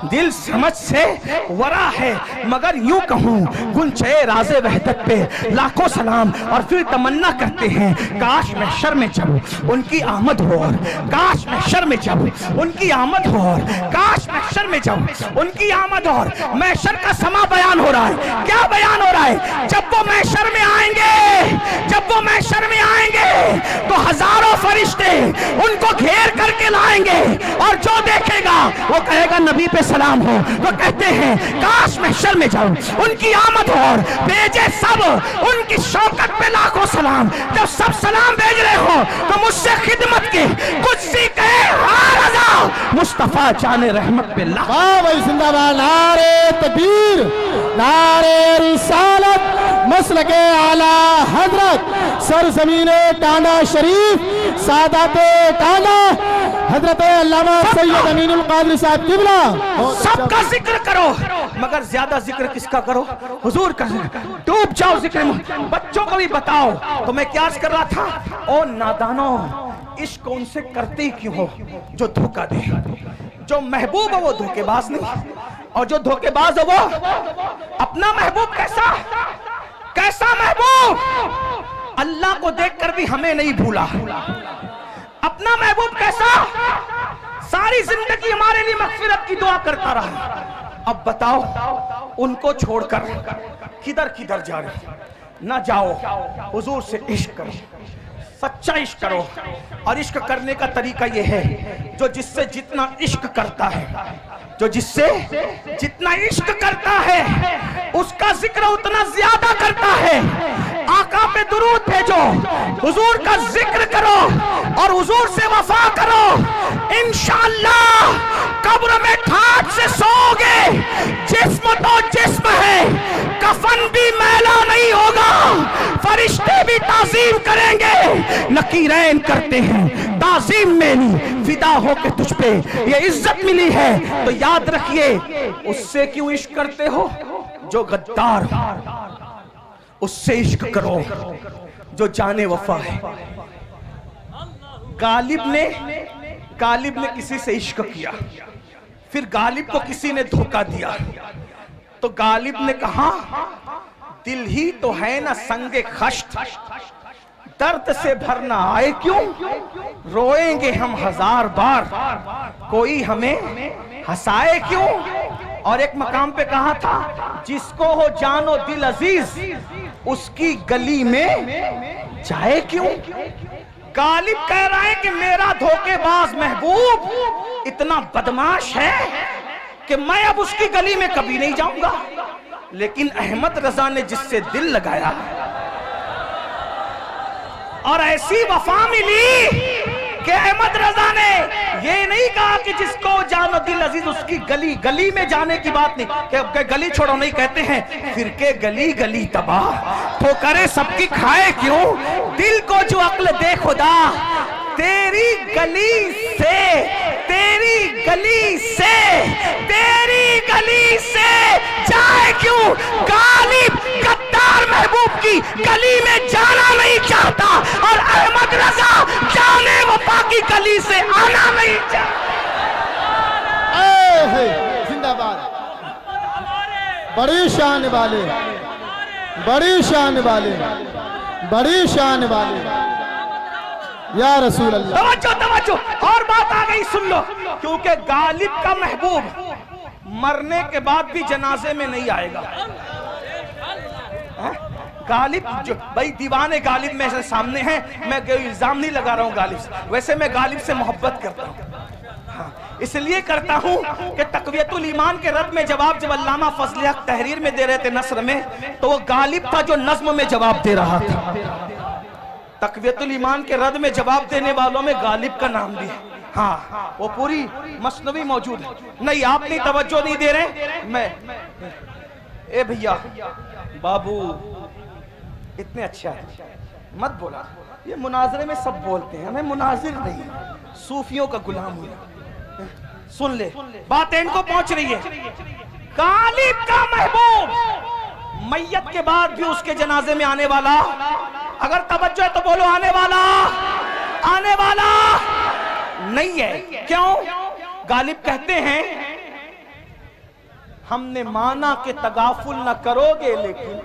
दिल समझ से वरा है, मगर यूं कहूं गुंचे राज़े वहदत पे लाखों सलाम। और फिर तमन्ना करते हैं काश महशर में जब उनकी आमद हो, और काश महशर में जब उनकी आमद हो, और काश महशर में जब उनकी आमद हो। महशर का समा बयान हो रहा है, क्या बयान हो रहा है? जब वो महशर में आएंगे, जब वो महशर में आएंगे तो हजारों फरिश्ते उनको घेर करके लाएंगे, और जो देखेगा वो कहेगा नबी पे सलाम हो। वो कहते हैं काश महशर में जाऊं, उनकी आमद हो, और भेजे सब उनकी शौकत पे लाखों सलाम। जब सब सलाम भेज रहे हो तो मुझसे खिदमत के कुछ सीखे मुस्तफा जाने रहमत पे लाखों। वाह भाई जिंदाबाद, नारे तकबीर, नारे रिसालत, मसलके आला हजरत, सरजमीने टांडा शरीफ, सादाते टांडा, हजरत अल्लामा सैयद अमीनुल कादरी साहब किबला। सबका जिक्र करो, मगर ज्यादा जिक्र किसका करो? हुजूर का। डूब जाओ जिक्र में, बच्चों को भी बताओ। तो मैं क्या कर रहा था, ओ नादानो, इश्क उनसे करते ही क्यों हो जो धोखा दे। जो महबूब है वो धोखेबाज नहीं, और जो धोखेबाज है वो अपना महबूब कैसा कैसा महबूब, अल्लाह को देखकर भी हमें नहीं भूला। अपना महबूब कैसा, सारी जिंदगी हमारे लिए मगफिरत की दुआ करता रहा। अब बताओ उनको छोड़कर किधर किधर जा रहे? ना जाओ, हुजूर से इश्क करो, सच्चा इश्क करो। और इश्क करने का तरीका यह है, जो जिससे जितना इश्क करता है, जो जिससे जितना इश्क करता है उसका जिक्र उतना ज्यादा करता है। आका पे दुरूद भेजो, हुजूर का जिक्र करो, और हुजूर से वफा करो। इंशाअल्लाह कब्र में ठाठ से सोओगे। जिस्म तो जिस्म है, कफन भी मैला नहीं होगा, फरिश्ते भी ताज़ीम करेंगे। नकीरैन करते हैं ताज़ीम मेरी, फिदा हो के तुझ पे ये इज्जत मिली है। तो याद रखिए, उससे क्यों इश्क करते हो? जो गद्दार हो उससे इश्क करो, जो जाने वफा है। गालिब ने किसी से इश्क किया, फिर गालिब को किसी ने धोखा दिया, तो गालिब ने कहा दिल ही तो है ना संगे खश्त, दर्द से भरना आए क्यों, रोएंगे हम हजार बार, कोई हमें हंसाए क्यों। और एक मकाम पे कहा था, जिसको हो जानो दिल अजीज, उसकी गली में जाए क्यों। गालिब कह रहा है कि मेरा धोखेबाज महबूब इतना बदमाश है कि मैं अब उसकी गली में कभी नहीं जाऊंगा। लेकिन अहमद रजा ने जिससे दिल लगाया और ऐसी वफा मिली कि अहमद रजा ने ये नहीं कहा कि जिसको जानो दिल अजीज उसकी गली, गली में जाने की बात नहीं, कि गली छोड़ो नहीं, कहते हैं फिर के गली गली तबाह, तो करे सबकी खाए क्यों। दिल को जो अक्ल दे खुदा, तेरी गली से, तेरी गली से, तेरी गली से जाए क्यों। गालिब गद्दार महबूब की गली में जाना नहीं चाहता, और अहमद रजा जाने वफा की गली से आना नहीं चाहता। जिंदाबाद। बड़ी शान वाले, बड़ी शान वाले, बड़ी शान वाले या रसूल अल्लाह। तवज्जो तवज्जो, और बात आ गई सुन लो, क्योंकि गालिब का महबूब मरने के बाद भी जनाजे में नहीं आएगा। गालिब जो भाई दीवाने गालिब मेरे सामने हैं, मैं इल्जाम नहीं लगा रहा हूँ गालिब से, वैसे मैं गालिब से मोहब्बत करता हूँ। हाँ, इसलिए करता हूँ कि तक़वियतुल ईमान के रद में जवाब जब अल्लामा फजल हक तहरीर में दे रहे थे नस्र में, तो वो गालिब था जो नज्म में जवाब दे रहा था। तक़वियतुल ईमान के रद में जवाब देने वालों में गालिब का नाम भी है। हाँ, वो पूरी मसनवी मौजूद है। नहीं, आप नहीं तवज्जो नहीं दे रहे। मैं ए भैया बाबू इतने अच्छा है, मत बोला। ये मुनाजरे में सब बोलते हैं, हमें मुनाजिर नहीं, सूफियों का गुलाम हुआ। सुन ले, बात इनको पहुंच रही है। गालिब का महबूब मैयत के बाद भी उसके जनाजे में आने वाला, अगर तवज्जो है तो बोलो आने वाला, आने वाला नहीं है। क्यों? गालिब कहते हैं हमने माना कि तगाफुल न करोगे, लेकिन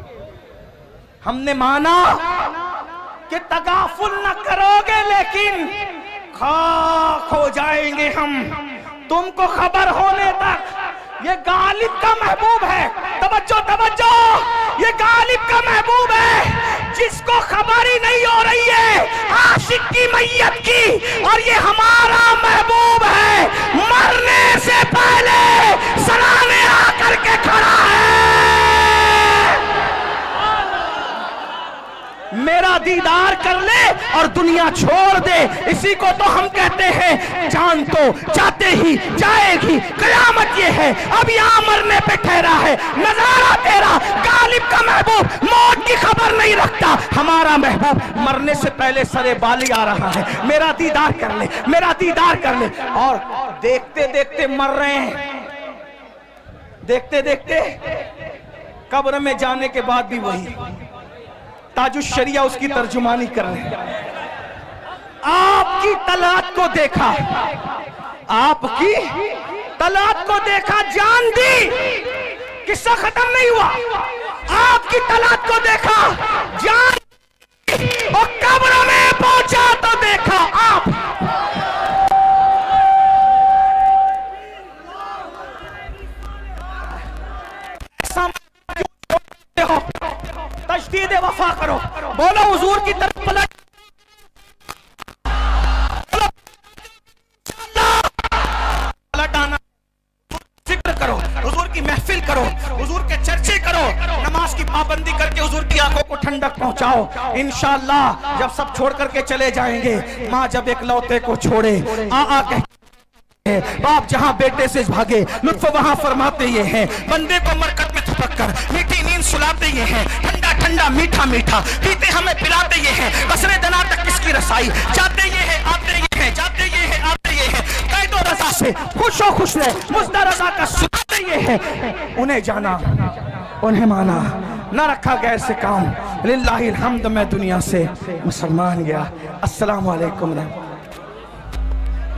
हमने माना कि तगाफुल न करोगे, लेकिन खाक हो जाएंगे हम तुमको खबर होने तक। ये गालिब का महबूब है। तवज्जो तवज्जो, ये गालिब का महबूब है जिसको खबर ही नहीं हो रही है आशिक की मैयत की, और ये हमारा महबूब है, मरने से पहले सलामे आकर के खड़ा है। मेरा दीदार कर ले और दुनिया छोड़ दे, इसी को तो हम कहते हैं जान तो जाते ही जाएगी, कयामत ये है, अब यहाँ मरने पे ठहरा है। नजारा तेरा गालिब का महबूब मौत की खबर नहीं रखता, हमारा महबूब मरने से पहले सरे बाली आ रहा है। मेरा दीदार कर ले, मेरा दीदार कर ले। और देखते देखते मर रहे हैं, देखते देखते कब्र में जाने के बाद भी वही ताजुश शरिया उसकी तर्जुमानी कर रहे हैं। आपकी तलात को देखा, आपकी तलात को देखा, जान दी, किस्सा खत्म नहीं हुआ। आपकी तलात को देखा, जान दी, और कब्र में पहुंचा तो देखा आप। तजदीद वफा करो, बोलो हुजूर की तरफ पलट, पलट आना, जिक्र करो, हुजूर की महफिल करो, हुजूर के चर्चे करो, नमाज की पाबंदी करके हुजूर की आंखों को ठंडक पहुंचाओ। इंशाअल्लाह जब सब छोड़ करके चले जाएंगे, माँ जब एक लौते को छोड़े आ कह, बाप जहां बेटे से भागे लुत्फ वहां फरमाते ये हैं, बंदे को मरकत में थपक कर मीठी नींद सुलाते ये हैं, ठंडा ठंडा मीठा मीठा पीते हमें पिलाते ये हैं, कसरे दना तक किसकी रसाई, जाते ये हैं आते ये हैं, जाते ये हैं आते ये हैं, कैदो रजा से खुशो खुश रहे, मुझदा रजा का सुनाते ये हैं। उन्हें जाना उन्हें माना, न रखा गैर से काम, लिल्लाहिल हम्द। मैं दुनिया से मुसलमान गया। अस्सलाम वालेकुम।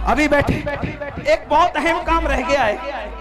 अभी बैठे, एक बहुत अहम काम रह गया है।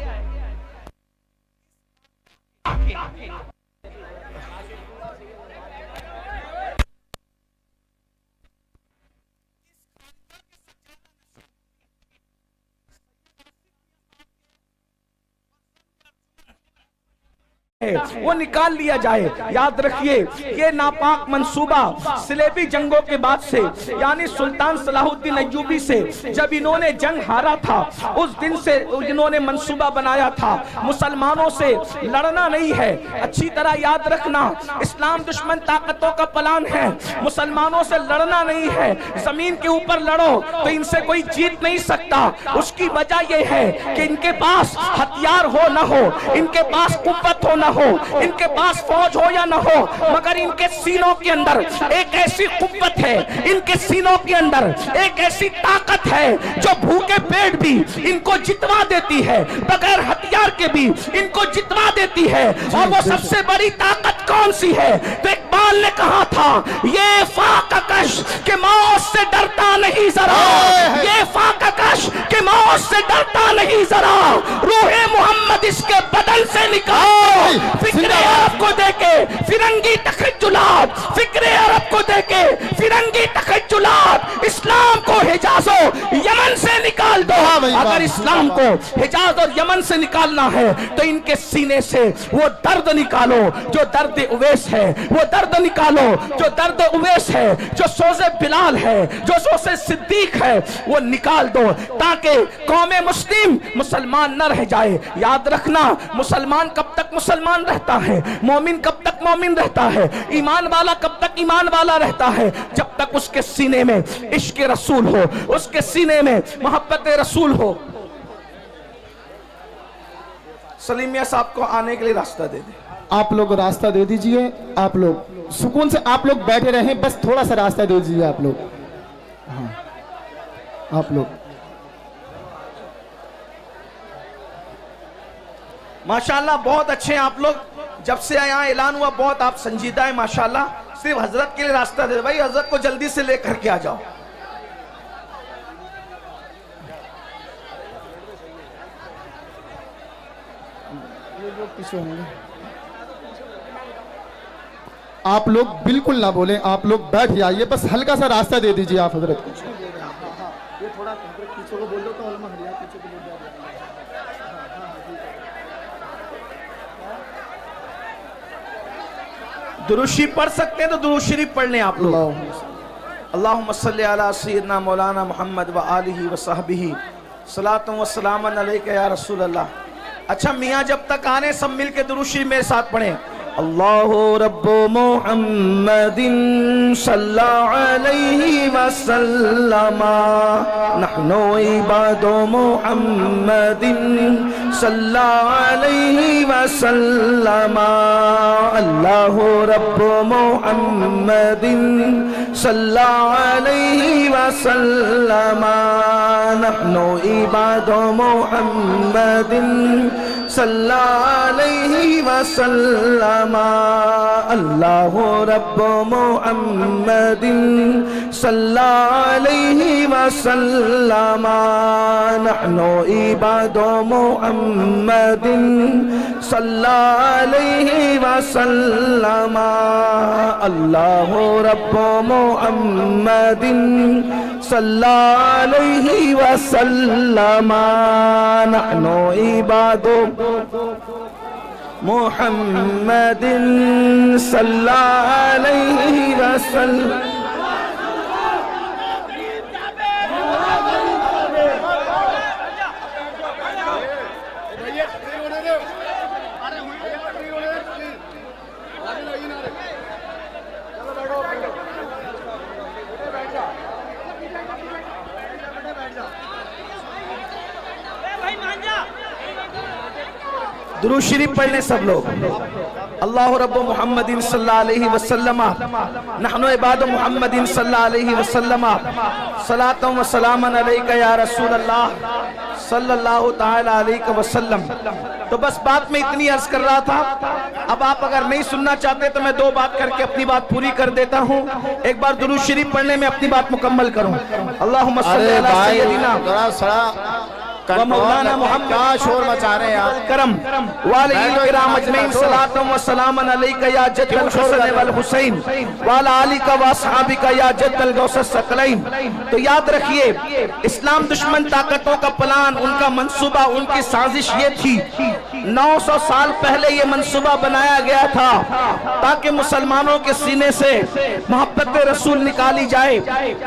वो निकाल लिया जाए। याद रखिए ये नापाक मंसूबा सिलेबी जंगों के बाद से, यानी सुल्तान सलाहुद्दीन अय्यूबी से जब इन्होंने जंग हारा था, उस दिन से इन्होंने मंसूबा बनाया था मुसलमानों से लड़ना नहीं है। अच्छी तरह याद रखना, इस्लाम दुश्मन ताकतों का प्लान है, मुसलमानों से लड़ना नहीं है। जमीन के ऊपर लड़ो तो इनसे कोई जीत नहीं सकता। उसकी वजह यह है कि इनके पास हथियार हो ना हो, इनके पास कुव्वत हो ना हो, इनके पास फौज हो या ना हो, मगर इनके सीनों के अंदर एक ऐसी कुव्वत है, इनके सीनों के अंदर एक ऐसी ताकत है जो भूखे पेट भी इनको जितवा देती है, बगैर हथियार के भी इनको जितवा देती है। और वो सबसे बड़ी ताकत कौन सी है? तो इकबाल ने कहा था, ये फाककश के मौत से डरता नहीं जरा, ये फाककश के मौत से डरता नहीं जरा, रूहे मोहम्मद इसके बदन से निकाल। फिक्र अरब को देके फिरंगी तखज्जुलात, फिक्र अरब को देके फिरंगी तखज्जुलात, इस्लाम को हिजाज और यमन से निकाल दो। अगर इस्लाम को हिजाज और यमन से निकालना है तो इनके सीने से वो दर्द निकालो जो दर्द उवैस है, वो दर्द निकालो जो दर्द उवैस है, जो सोज़े बिलाल है, जो सोज़े सिद्दीक है, वो निकाल दो ताकि कौमे मुस्लिम मुसलमान न रह जाए। याद रखना, मुसलमान कब तक मुसलमान रहता है, मोमिन कब तक मोमिन रहता है, ईमान वाला कब तक ईमान वाला रहता है, जब तक उसके सीने में इश्क रसूल हो, उसके सीने में मोहब्बत रसूल हो। सलीम मियां साहब को आने के लिए रास्ता दे दे। आप लोग रास्ता दे दीजिए, आप लोग सुकून से आप लोग बैठे रहें, बस थोड़ा सा रास्ता दे दीजिए आप लोग। हाँ, आप लोग माशाल्लाह बहुत अच्छे हैं आप लोग। जब से यहाँ ऐलान हुआ बहुत आप संजीदा है माशाल्लाह। सिर्फ हजरत के लिए रास्ता दे भाई, हजरत को जल्दी से लेकर के आ जाओ। आप लोग बिल्कुल ना बोलें, आप लोग बैठ जाइए, बस हल्का सा रास्ता दे दीजिए आप हजरत को। ये थोड़ा पीछे को बोल दो तो पीछे को बोल दो। दुरूद शरीफ पढ़ सकते हैं तो दुरूद शरीफ पढ़ लें आप लोग। अल्लाहुम्मा सल्ली अला सय्यिदना मौलाना मुहम्मद व आलिहि व सहबिही सलातु व सलामन अलैका या रसूल अल्लाह। अच्छा मियाँ जब तक आने सब मिल के दुरूद शरीफ मेरे साथ पढ़ें। अल्लाहु रब्बु मुहम्मदिन सल्लल्लाहु अलैहि वसल्लम, नहनु इबादु मुहम्मदिन सल्लल्लाहु अलैहि वसल्लम। अल्लाहु रब्बु मुहम्मदिन सल्लल्लाहु अलैहि वसल्लम, नहनु इबादु मुहम्मदिन सल्लल्लाहु अलैहि वसल्लम। अल्लाहु रब्बु मुहम्मदिन सल्लल्लाहु अलैहि वसल्लम, नहनु इबादु मुहम्मदिन सल्लल्लाहु अलैहि वसल्लम। अल्लाहु रब्बु मुहम्मदिन सल्लल्लाहु अलैहि वसल्लम, नहनु इबादु मुहम्मदिन सल्लल्लाहु अलैहि वसल्लम। दुरूद शरीफ पढ़ लें सब लोग। अल्लाहु रब्बु मुहम्मदिन सल्लल्लाहु अलैहि वसल्लम, नहनु इबादु मुहम्मदिन सल्लल्लाहु अलैहि वसल्लम, सलातु व सलामन अलैका या रसूल अल्लाह सल्लल्लाहु तआला अलैहि वसल्लम। तो बस बात में इतनी अर्ज कर रहा था। अब आप अगर नहीं सुनना चाहते तो मैं दो बात करके अपनी बात पूरी कर देता हूँ। एक बार दुरूद शरीफ पढ़ने में अपनी बात मुकम्मल करूँ। अल्लाहुम्मा सल्ली अला सय्यदिना मौलाना मोहम्मद, क्या शोर मचा रहे हैं यार। करम वाले किराम अजमईन सलातु व सलामन अलैका या जद्दल हसन वल हुसैन वाला आली का व असहाबिका या जद्दल गौसस सकलैन। तो याद रखिए, इस्लाम दुश्मन ताकतों का प्लान, उनका मंसूबा, उनकी साजिश ये थी। 900 साल पहले ये मंसूबा बनाया गया था ताकि मुसलमानों के सीने से मोहब्बत रसूल निकाली जाए,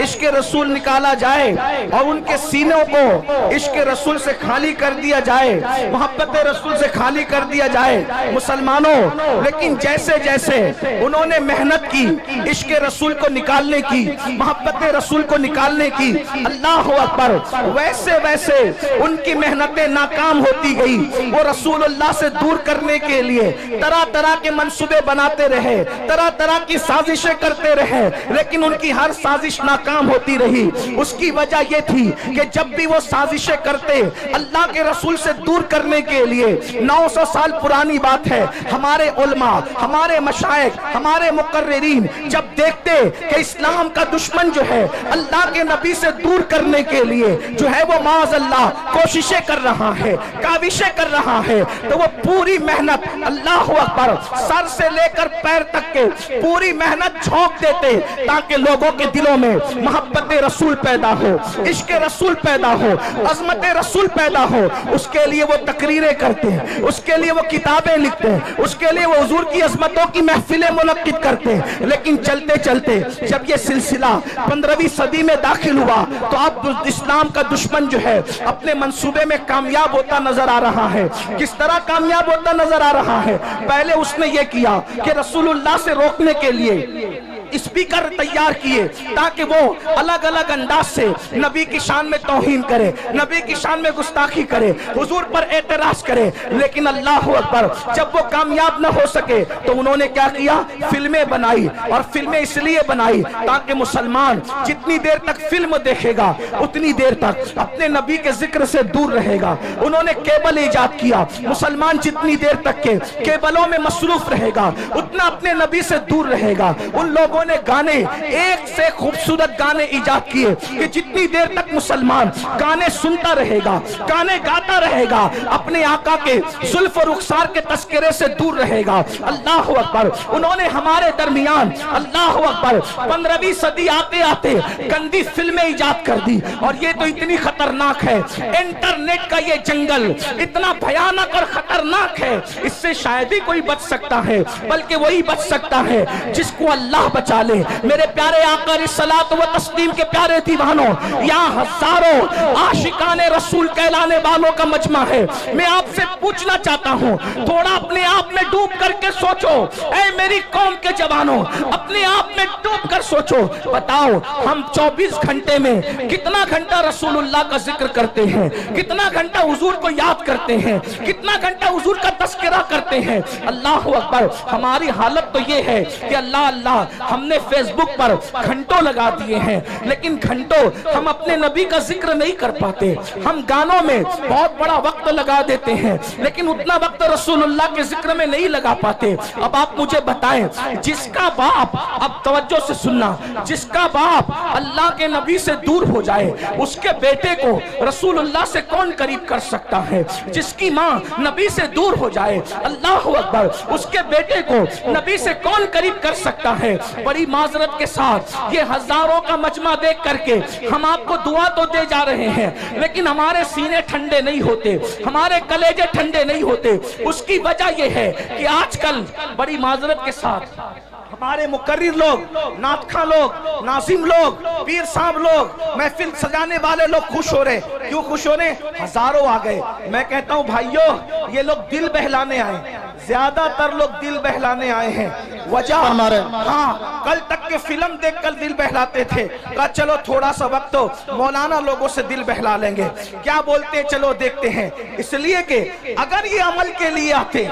इश्क रसूल निकाला जाए और उनके सीनों को इश्क रसूल से खाली कर दिया जाए, मोहब्बत रसूल से खाली कर दिया जाए मुसलमानों। लेकिन जैसे जैसे उन्होंने मेहनत की इश्क रसूल को निकालने की, मोहब्बत रसूल को निकालने की, अल्लाह अकबर, वैसे वैसे उनकी मेहनतें नाकाम होती गई। वो रसूल अल्लाह से दूर करने के लिए तरह तरह के मंसूबे बनाते रहे, तरह तरह की साजिशें करते रहे, लेकिन उनकी हर साजिश नाकाम होती रही। उसकी वजह यह थी कि जब भी वो साजिशें करते अल्लाह के रसूल से दूर करने के लिए, 900 साल पुरानी बात है, हमारे उलमा, हमारे मशाइख, हमारे मुकर्रिरीन जब देखते कि इस्लाम का दुश्मन जो है अल्लाह के नबी से दूर करने के लिए जो है वो माज़ अल्लाह कोशिशें कर रहा है, काविशें कर रहा है, तो वो पूरी मेहनत, अल्लाह अकबर, सर से लेकर पैर तक के पूरी मेहनत झोंक देते ताकि लोगों के दिलों में मोहब्बत रसूल पैदा हो, इश्क रसूल पैदा हो, अजमत रसूल पैदा हो। उसके लिए वो तकरीरें करते हैं, उसके लिए वो किताबें लिखते हैं, उसके लिए वो हुजूर की अजमतों की महफिलें मुनक्किद करते हैं। लेकिन चलते चलते जब ये सिलसिला 15वीं सदी में दाखिल हुआ तो अब इस्लाम का दुश्मन जो है अपने मंसूबे में कामयाब होता नजर आ रहा है। किस तरह कामयाब होता नजर आ रहा है? पहले उसने ये किया कि रसूलुल्लाह से रोकने के लिए स्पीकर तैयार किए ताकि वो अलग अलग अंदाज से नबी की शान में तौहीन करे, नबी की शान में गुस्ताखी करे, हुजूर पर एतराज करे। लेकिन अल्लाह अकबर, जब वो कामयाब न हो सके तो उन्होंने क्या किया? फिल्में बनाई, और फिल्में इसलिए बनाई ताकि मुसलमान जितनी देर तक फिल्म देखेगा उतनी देर तक अपने नबी के जिक्र से दूर रहेगा। उन्होंने केबल इजाद किया, मुसलमान जितनी देर तक के केबलों में मसरूफ रहेगा उतना अपने नबी से दूर रहेगा। उन लोगों ने गाने, एक से खूबसूरत गाने इजाद किए कि जितनी देर तक मुसलमान गाने सुनता रहेगा, गाने गाता रहेगा, अपने आका के जुल्फ और रुखसार के तस्करे से दूर रहेगा। अल्लाह अकबर। उन्होंने हमारे दरमियान, अल्लाह अकबर, 15वीं सदी आते आते गंदी फिल्में इजाद कर दी। और ये तो इतनी खतरनाक है, इंटरनेट का ये जंगल इतना भयानक और खतरनाक है, इससे शायद ही कोई बच सकता है, बल्कि वही बच सकता है जिसको अल्लाह बचा ले। मेरे प्यारे आका रिसलात व तस्लीम के प्यारे दीवानों, यहाँ हजारों आशिकाने रसूल कहलाने वालों का मजमा है। मैं आपसे पूछना चाहता हूँ, थोड़ा अपने आप में डूब करके सोचो, ऐ मेरी कौम के जवानों, अपने आप में डूब कर सोचो, बताओ हम 24 घंटे में कितना घंटा रसूलुल्लाह का जिक्र करते हैं, कितना घंटा हुजूर को याद करते हैं, कितना घंटा हुजूर का तस्करा करते हैं। अल्लाह अकबर। हमारी हालत तो ये है कि अल्लाह अल्लाह हमने फेसबुक पर घंटों लगा दिए हैं, लेकिन घंटों हम अपने नबी का जिक्र नहीं कर पाते। हम गानों में बहुत बड़ा वक्त लगा देते हैं, लेकिन उतना वक्त रसूलुल्लाह के जिक्र में नहीं लगा पाते। अब आप मुझे बताएं, जिसका बाप, अब तवज्जो से सुनना, जिसका बाप अल्लाह के नबी से दूर हो जाए उसके बेटे को रसूलुल्लाह से कौन करीब कर सकता है? जिसकी माँ नबी से दूर हो जाए, अल्लाह अकबर, उसके बेटे को नबी से कौन करीब कर सकता है? बड़ी माजरत के साथ ये हजारों का मजमा देख करके हम आपको दुआ तो दे जा रहे हैं, लेकिन हमारे सीने ठंडे नहीं होते, हमारे कलेजे ठंडे नहीं होते। उसकी वजह यह है कि आजकल बड़ी माजरत के साथ हमारे मुकर्रिर लोग, नातखा लोग, नाजिम लोग, पीर साहब लोग, महफिल सजाने वाले लोग खुश हो रहे। क्यों खुश हो रहे? हजारों आ गए। मैं कहता हूं भाइयों, ये लोग दिल बहलाने आए, ज्यादातर लोग दिल बहलाने आए हैं। वजह हमारे, हाँ, कल तक के फिल्म देखकर दिल बहलाते थे, कहा चलो थोड़ा सा वक्त तो मौलाना लोगों से दिल बहला लेंगे, क्या बोलते हैं चलो देखते हैं। इसलिए कि अगर ये अमल के लिए आते,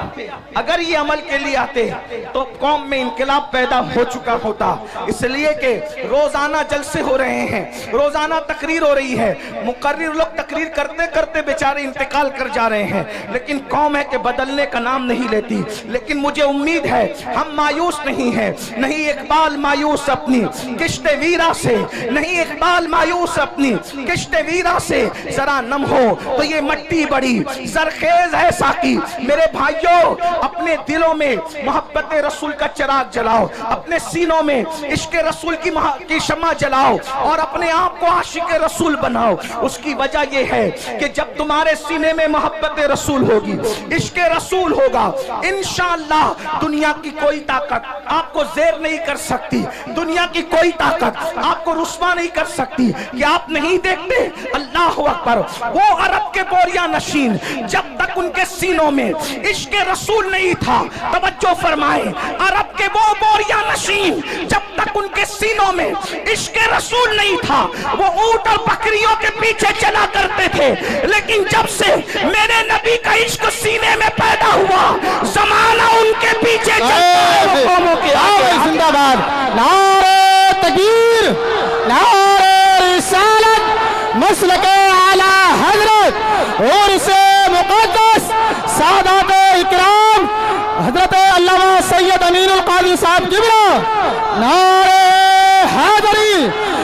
अगर ये अमल के लिए आते तो कौम में इनकलाब पैदा हो चुका होता। इसलिए कि रोजाना जलसे हो रहे हैं, रोजाना तकरीर हो रही है, मुकर्रिर लोग तकरीर करते करते बेचारे इंतकाल कर जा रहे हैं, लेकिन कौम है कि बदलने का नाम नहीं लेती। लेकिन मुझे उम्मीद है हम मायूस नहीं हैं, नहीं इकबाल मायूस अपनी किश्ते वीरा से, नहीं इकबाल मायूस अपनी किश्ते वीरा से, जरा नम हो तो ये मट्टी बड़ी जरखेज है साकी। मेरे भाइयों, अपने दिलों में मोहब्बत रसूल का चिराग जलाओ, अपने सीनों में इश्क रसूल की शम्मा जलाओ और अपने आप को आशिक रसूल बनाओ। उसकी वजह यह है कि जब तुम्हारे सीने में मोहब्बत रसूल होगी, इश्क रसूल होगा, इंशाअल्लाह दुनिया की कोई ताकत आपको ज़ेर नहीं कर सकती, दुनिया की कोई ताकत आपको रुस्वा नहीं कर सकती। कि आप नहीं देखते, अल्लाह अल्लाहु अकबर। वो अरब के बोरिया नशीन जब तक उनके सीनों में इश्क रसूल नहीं था, तवज्जो फरमाए, अरब के वो बोरिया नशीन जब तक उनके सीनों में इश्क रसूल नहीं था, वो ऊंट और बकरियों के पीछे चला करते थे। लेकिन जब से मेरे नबी का इश्क सीने में पैदा हुआ, जमाना उनके पीछे चलता है, वो कौमों के आगे। जिंदाबाद, नारे तकबीर, नारे रिसालत, मसलके आला हजरत और से मुक़द्दस सादात इकराम हजरत अल्लामा सैयद अमीनुल क़ादी साहब किबला, नारे हैदरी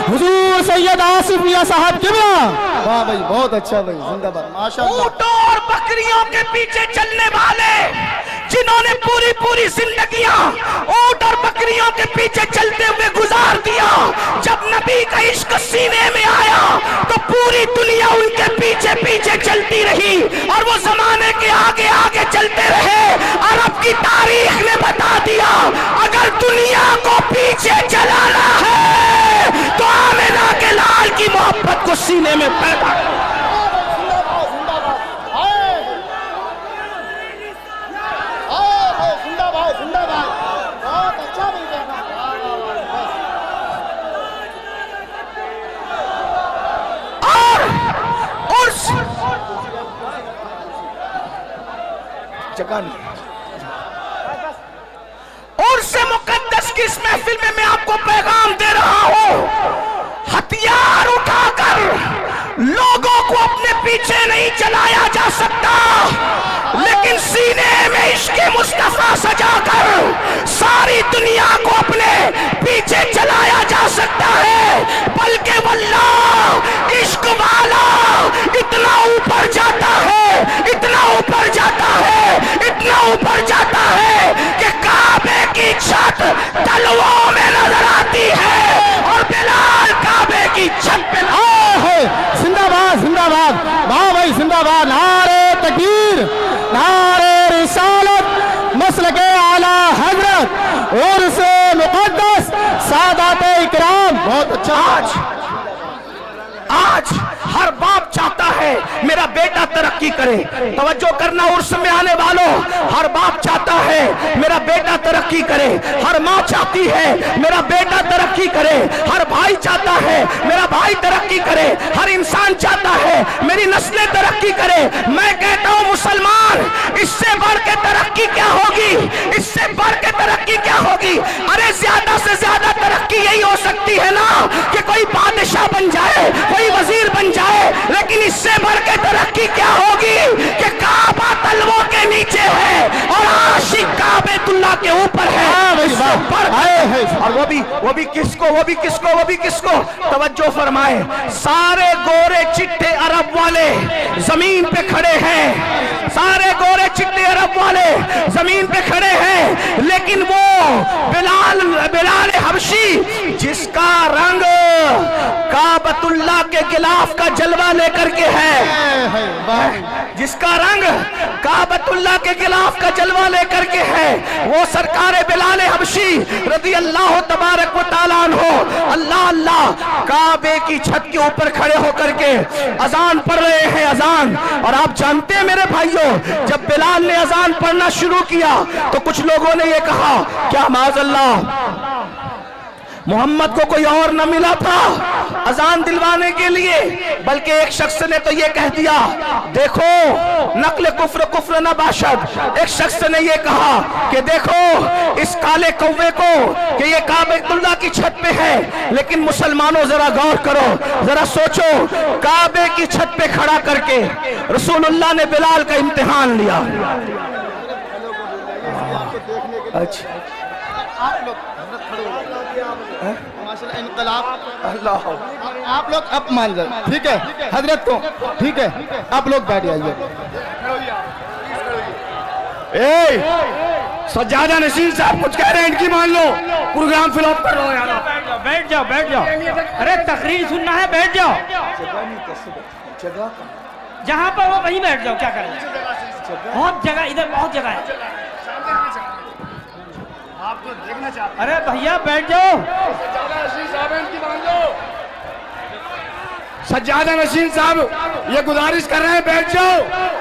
हुजूर सैयद आसिफ मियां साहब किबला। वाह भाई, बहुत अच्छा भाई, जिंदाबाद, माशाअल्लाह। ऊंटों और बकरियों के पीछे चलने वाले जिन्होंने पूरी पूरी जिंदगियां ऊंट और बकरियों के पीछे चलते हुए गुजार दिया, जब नबी का इश्क सीने में आया तो पूरी दुनिया उनके पीछे पीछे चलती रही और वो जमाने के आगे आगे चलते रहे। अरब की तारीख ने बता दिया, अगर दुनिया को पीछे चलाना है तो आमिना के लाल की मोहब्बत को सीने में पैदा जगह नहीं। और से मुकद्दस की इस महफिल में मैं आपको पैगाम दे रहा हूं, हथियार उठाकर लोगों को अपने पीछे नहीं चलाया जा सकता, लेकिन सीने में इश्क़ मुस्तफा सजाकर सारी दुनिया को अपने पीछे चलाया जा सकता है। बल्कि वल्लाह इश्क वाला इतना ऊपर जाता है, इतना ऊपर जाता है, इतना ऊपर जाता है कि काबे की छत तलवों में नजर आती है और बिलाल काबे की छत पे है। जिंदाबाद, जिंदाबाद, वाह भाई, जिंदाबाद, नारे तकबीर, नारे रिसालत, मसलके आला हजरत और से मुक़द्दस सादात इकराम। बहुत अच्छा। आज हर बाप चाहता है मेरा बेटा तरक्की करे। तवज्जो करना उर्स में आने वालों, हर बाप चाहता है मेरा बेटा तरक्की करे, हर माँ चाहती है मेरा बेटा तरक्की करे, हर भाई चाहता है मेरा भाई तरक्की करे, हर इंसान चाहता है मेरी नस्लें तरक्की करे। मैं कहता हूँ मुसलमान, इससे बढ़ के तरक्की क्या होगी, इससे बढ़ के तरक्की क्या होगी? अरे ज्यादा से ज्यादा तरक्की यही हो सकती है ना कि कोई बादशाह बन जाए, कोई वजीर बन जाए, लेकिन इससे बढ़ के तरक्की क्या होगी कि काबा तलवों के नीचे है और आशिक काबेतुल्लाह के ऊपर है। और वो भी किसको तवज्जो फरमाए, सारे गोरे चिट्टे अरब वाले जमीन पे खड़े हैं, सारे गोरे चिट्टे अरब वाले जमीन पे खड़े हैं, लेकिन वो बिलाल हबशी जिसका रंग काबतुल्लाह के गिलाफ का जलवा लेकर के है, जिसका रंग काबतुल्लाह के गिलाफ का जलवा लेकर के है, वो सरकार बिलाल हबशी रज़ी अल्लाह तबारक व तआला अन्हु अल्लाह अल्लाह काबे की छत के ऊपर खड़े होकर के अजान पढ़ रहे हैं, अजान। और आप जानते हैं मेरे भाइयों, जब बिलाल ने अजान पढ़ना शुरू किया तो कुछ लोगों ने ये कहा, क्या माज़अल्लाह मोहम्मद को कोई और न मिला था अजान दिलवाने के लिए? बल्कि एक शख्स ने तो ये कह दिया, देखो नकल कुफ्र कुफ्र न बाशद। एक शख्स ने ये कहा कि देखो इस काले कौवे को कि ये काबेतुल्लाह की छत पे है, लेकिन मुसलमानों जरा गौर करो, जरा सोचो, काबे की छत पे खड़ा करके रसूलुल्लाह ने बिलाल का इम्तिहान लिया। अच्छा, माशाल्लाह, इनकलाब, अल्लाह, आप लोग अब मान जाए, ठीक है हजरत को, ठीक है आप लोग बैठ जाइए। सज्जादा नसीर साहब कुछ कह रहे हैं, इनकी मान लो, प्रोग्राम फिल ऑफ कर लो यार। बैठ जाओ, बैठ जाओ। अरे तकरीर सुनना है, बैठ जाओ। जहाँ पर वो वहीं बैठ जाओ, क्या करें, बहुत जगह, इधर बहुत जगह है। आपको देखना चाहते। अरे भैया बैठ जाओ। सज्जादा नशीन साहब ये गुजारिश कर रहे हैं, बैठ जाओ।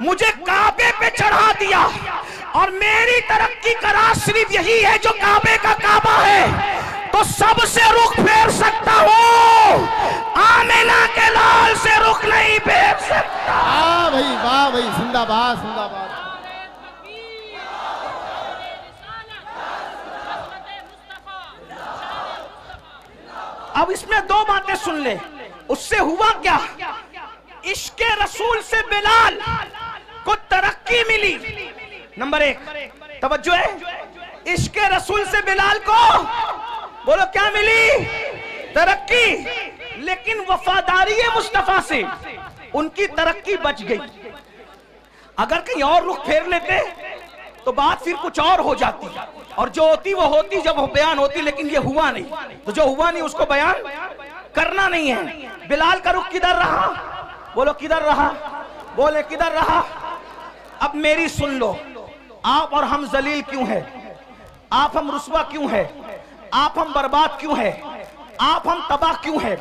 मुझे काबे पे चढ़ा दिया और मेरी तरक्की का राज सिर्फ यही है जो काबे का काबा है, तो सबसे रुख फेर सकता हूं, आमिना के लाल से रुख नहीं फेर सकता। वाह भाई, जिंदाबाद जिंदाबाद। अब इसमें दो बातें सुन ले। उससे हुआ क्या? इश्के रसूल से बिलाल को तरक्की मिली। नंबर एक, तवज्जो है, इश्के रसूल से बिलाल को बोलो क्या मिली? तरक्की। लेकिन वफादारी मुस्तफा से उनकी तरक्की बच गई। अगर कहीं और रुख फेर लेते तो बात फिर कुछ और हो जाती, और जो होती वो होती जब वो बयान होती, लेकिन ये हुआ नहीं, तो जो हुआ नहीं उसको बयान करना नहीं है। बिलाल का रुख किधर रहा? बोलो किधर रहा? बोले किधर रहा? अब मेरी सुन लो, आप और हम जलील क्यों है? आप हम रुस्वा क्यों है? आप हम बर्बाद क्यों है? आप हम तबाह क्यों है?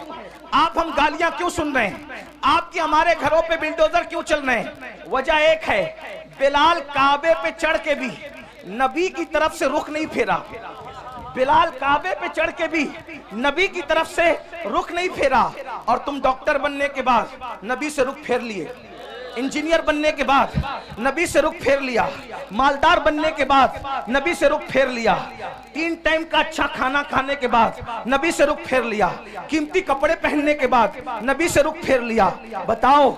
आप हम गालियां क्यों सुन रहे हैं? आपके हमारे घरों पे बिल्डोजर क्यों चल रहे हैं? वजह एक है, बिलाल काबे पे चढ़ के भी नबी की तरफ से रुख नहीं फेरा। बिलाल काबे पे चढ़ के भी नबी की तरफ से रुख नहीं फेरा। और तुम डॉक्टर बनने के बाद नबी से रुख फेर लिए, इंजीनियर बनने के बाद नबी से रुख फेर लिया, मालदार बनने के बाद नबी से रुख फेर लिया, 3 टाइम का अच्छा खाना खाने के बाद नबी से रुख फेर लिया, कीमती कपड़े पहनने के बाद नबी से रुख फेर लिया। बताओ,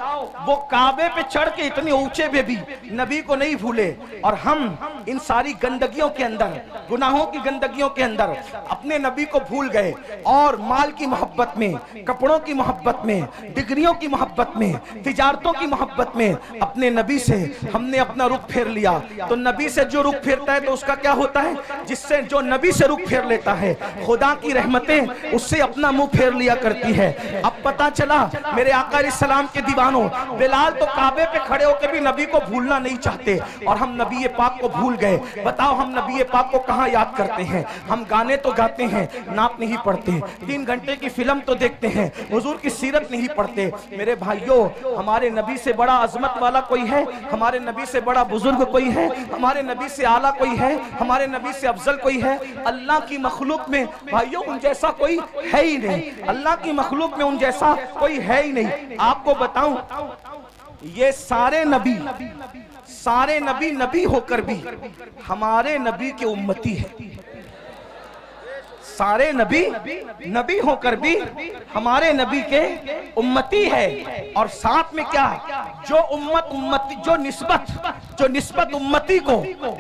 वो काबे पे चढ़ के इतने ऊंचे पे भी नबी को नहीं भूले, और हम इन सारी गंदगियों के अंदर, गुनाहों की गंदगियों के अंदर अपने नबी को भूल गए, और माल की मोहब्बत में, कपड़ों की मोहब्बत में, डिग्रियों की मोहब्बत में, तिजारतों की मोहब्बत में अपने नबी से हमने अपना रुख फेर लिया। तो नबी से जो रुख फेरता है तो उसका क्या होता है? जिससे जो नबी से रुख फेर लेता है, खुदा की रहमतें उससे अपना मुंह फेर लिया करती है। अब पता चला मेरे आका अलैहिस्सलाम के दीवानों, बिलाल तो काबे पे खड़े होकर भी नबी को भूलना नहीं चाहते, और हम नबी पाक को भूल गए। बताओ, हम नबी पाक को कहां याद करते हैं? हम गाने तो गाते हैं, नात नहीं पढ़ते, 3 घंटे की फिल्म तो देखते हैं, हुजूर की सीरत नहीं पढ़ते। मेरे भाइयों, हमारे नबी से बड़ा अजमत वाला कोई है? हमारे नबी से बड़ा बुजुर्ग कोई है? हमारे नबी से आला कोई है? हमारे नबी से अफजल कोई है? अल्लाह की मखलूक में भाइयों उन जैसा कोई है ही नहीं। अल्लाह की मखलूक में उन जैसा कोई है ही नहीं। आपको बताऊं, ये सारे नबी नबी होकर भी हमारे नबी के उम्मती है। सारे नबी होकर भी हमारे नबी के उम्मती है। और साथ में क्या, जो निस्बत उम्मती को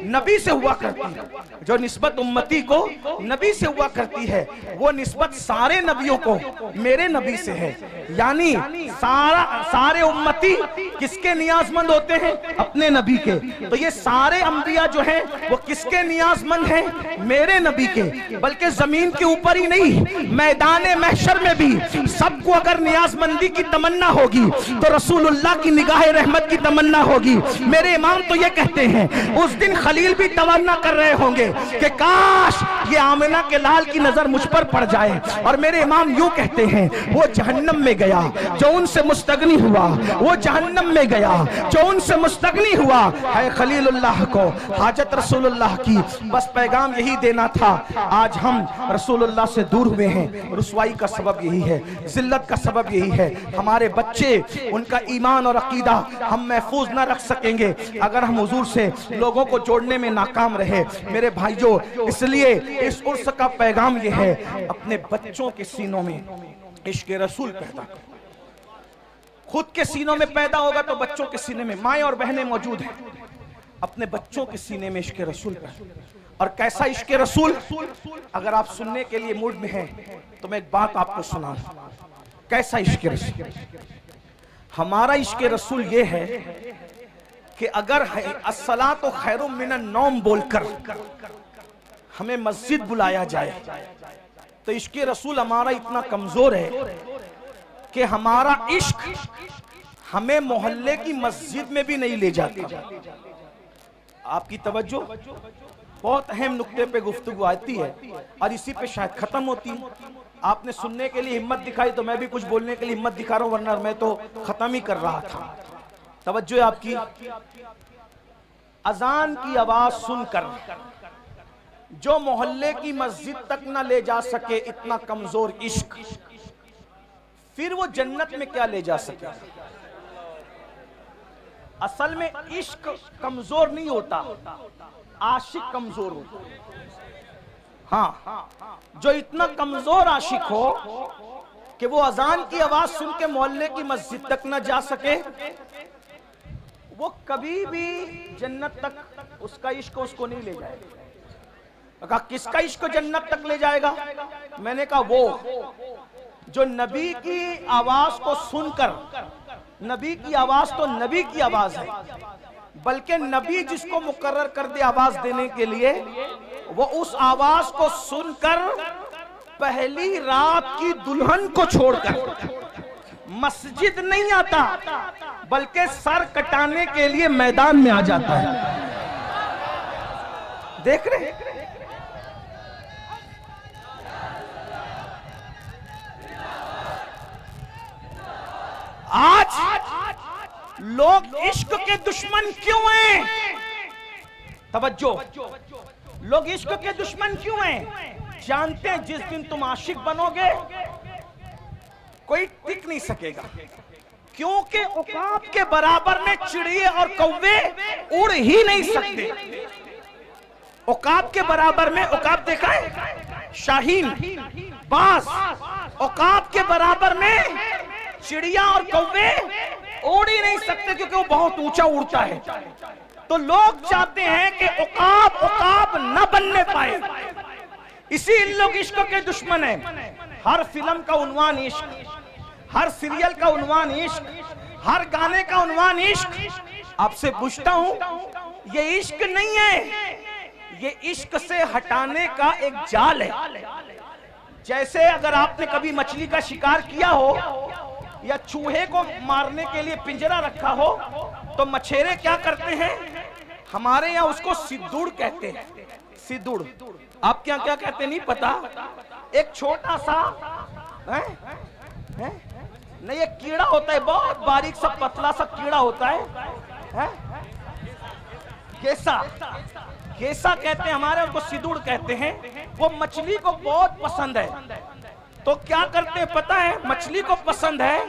नबी से हुआ करती है, जो निस्बत उम्मती को नबी से हुआ करती है, वो निस्बत सारे नबियों को मेरे नबी से है। यानी सारे उम्मती किसके नियाजमंद होते हैं? अपने नबी के। तो ये सारे अंबिया जो हैं वो किसके नियाजमंद हैं? मेरे नबी के। बल्कि जमीन के ऊपर ही नहीं, मैदान महशर में भी सबको अगर नियाजमंदी की तमन्ना होगी तो रसूलुल्लाह की निगाह रहमत की तमन्ना होगी। मेरे इमाम तो ये कहते हैं, उस दिन खलील भी तमन्ना कर रहे होंगे कि काश ये आमिना के लाल की नजर मुझ पर पड़ जाए। और मेरे इमाम यूं कहते हैं, वो जहन्नम में गया जो उनसे मुस्तगनी हुआ, वो जहन्नम में गया जो उनसे मुस्तगनी हुआ है खलीलुल्लाह को हाजत रसूलुल्लाह की। बस पैगाम यही देना था। आज हम रसूलुल्लाह से दूर हुए हैं, रुसवाई का सबब यही है, जिल्लत का सबब यही है। हमारे बच्चे, उनका ईमान और अकीदा हम महफूज ना रख सकेंगे अगर हम हुजूर से लोगों को जोड़ने में नाकाम रहे। मेरे भाइयों, इसलिए इस उर्स का पैगाम यह है, अपने बच्चों के सीनों में इश्क रसूल पैदा करो। खुद के सीनों में पैदा होगा तो बच्चों के सीने में, माएँ और बहनें मौजूद हैं, अपने बच्चों के सीने में इश्क रसूल पैदा। और कैसा इश्क रसूल? अगर आप सुनने के लिए मूड में हैं तो मैं एक बात आपको सुना। कैसा इश्क रसूल? हमारा इश्क रसूल ये है कि अगर अस्सलातु खैरुम मिनन नौम बोलकर हमें मस्जिद बुलाया जाए तो इश्क रसूल हमारा इतना कमजोर है कि हमारा इश्क हमें मोहल्ले की मस्जिद में भी नहीं ले जाता। आपकी तवज्जो, बहुत अहम नुक्ते पे गुफ्तगू आती है और इसी पे शायद खत्म होती है। आपने सुनने के लिए हिम्मत दिखाई तो मैं भी कुछ बोलने के लिए हिम्मत दिखा रहा हूं, वरना मैं तो खत्म ही कर रहा था। तवज्जो है आपकी। अजान की आवाज सुनकर जो मोहल्ले की मस्जिद तक न ले जा सके, इतना कमजोर इश्क, फिर वो जन्नत में क्या ले जा सके। असल में इश्क कमजोर नहीं होता, आशिक कमजोर होता। हाँ, जो इतना कमजोर आशिक हो कि वो अजान की आवाज सुन के मोहल्ले की मस्जिद तक न जा सके, वो कभी भी जन्नत तक उसका इश्क उसको नहीं ले जाएगा। कहा किसका इश्क जन्नत तक ले जाएगा? मैंने कहा वो जो नबी की आवाज को सुनकर, नबी की आवाज तो नबी की आवाज है, बल्कि नबी जिसको मुकर्रर कर दे आवाज देने के लिए, वो उस आवाज को सुनकर पहली रात की दुल्हन को छोड़कर मस्जिद नहीं आता, बल्कि सर कटाने के लिए मैदान में आ जाता है। देख रहे? आज लोग इश्क के दुश्मन क्यों हैं? तवज्जो, लोग इश्क के दुश्मन क्यों हैं? जानते हैं जिस दिन तुम आशिक बनोगे कोई टिक नहीं सकेगा, क्योंकि औकात के बराबर में चिड़िए और कौवे उड़ ही नहीं सकते। औकात के बराबर में, औकात देखा है? शाहीन, बाज, औकात के बराबर में चिड़िया और कौवे उड़ ही नहीं सकते, क्योंकि वो बहुत ऊंचा उड़ता है। तो लोग चाहते हैं कि औकात न बनने पाए, इसीलिए लोग इश्क के दुश्मन हैं। हर फिल्म का उन्वान इश्क, हर सीरियल का उन्वान इश्क, हर गाने का उन्वान इश्क। आपसे पूछता हूं, ये इश्क नहीं है, ये इश्क से हटाने का एक जाल है। जैसे अगर आपने कभी मछली का शिकार किया हो या चूहे को मारने के लिए पिंजरा रखा हो, तो मछेरे क्या करते हैं? हमारे यहाँ उसको सिद्दूड़ कहते हैं। सिद्दूड़ आपके यहाँ क्या कहते हैं नहीं पता। एक छोटा सा है? नहीं, एक कीड़ा होता है, बहुत बारीक सा पतला सा कीड़ा होता है? गेसा, गेसा कहते हैं हमारे, उनको सिद्दूड़ कहते हैं। वो मछली को बहुत पसंद है, तो क्या करते हैं पता है? मछली को पसंद है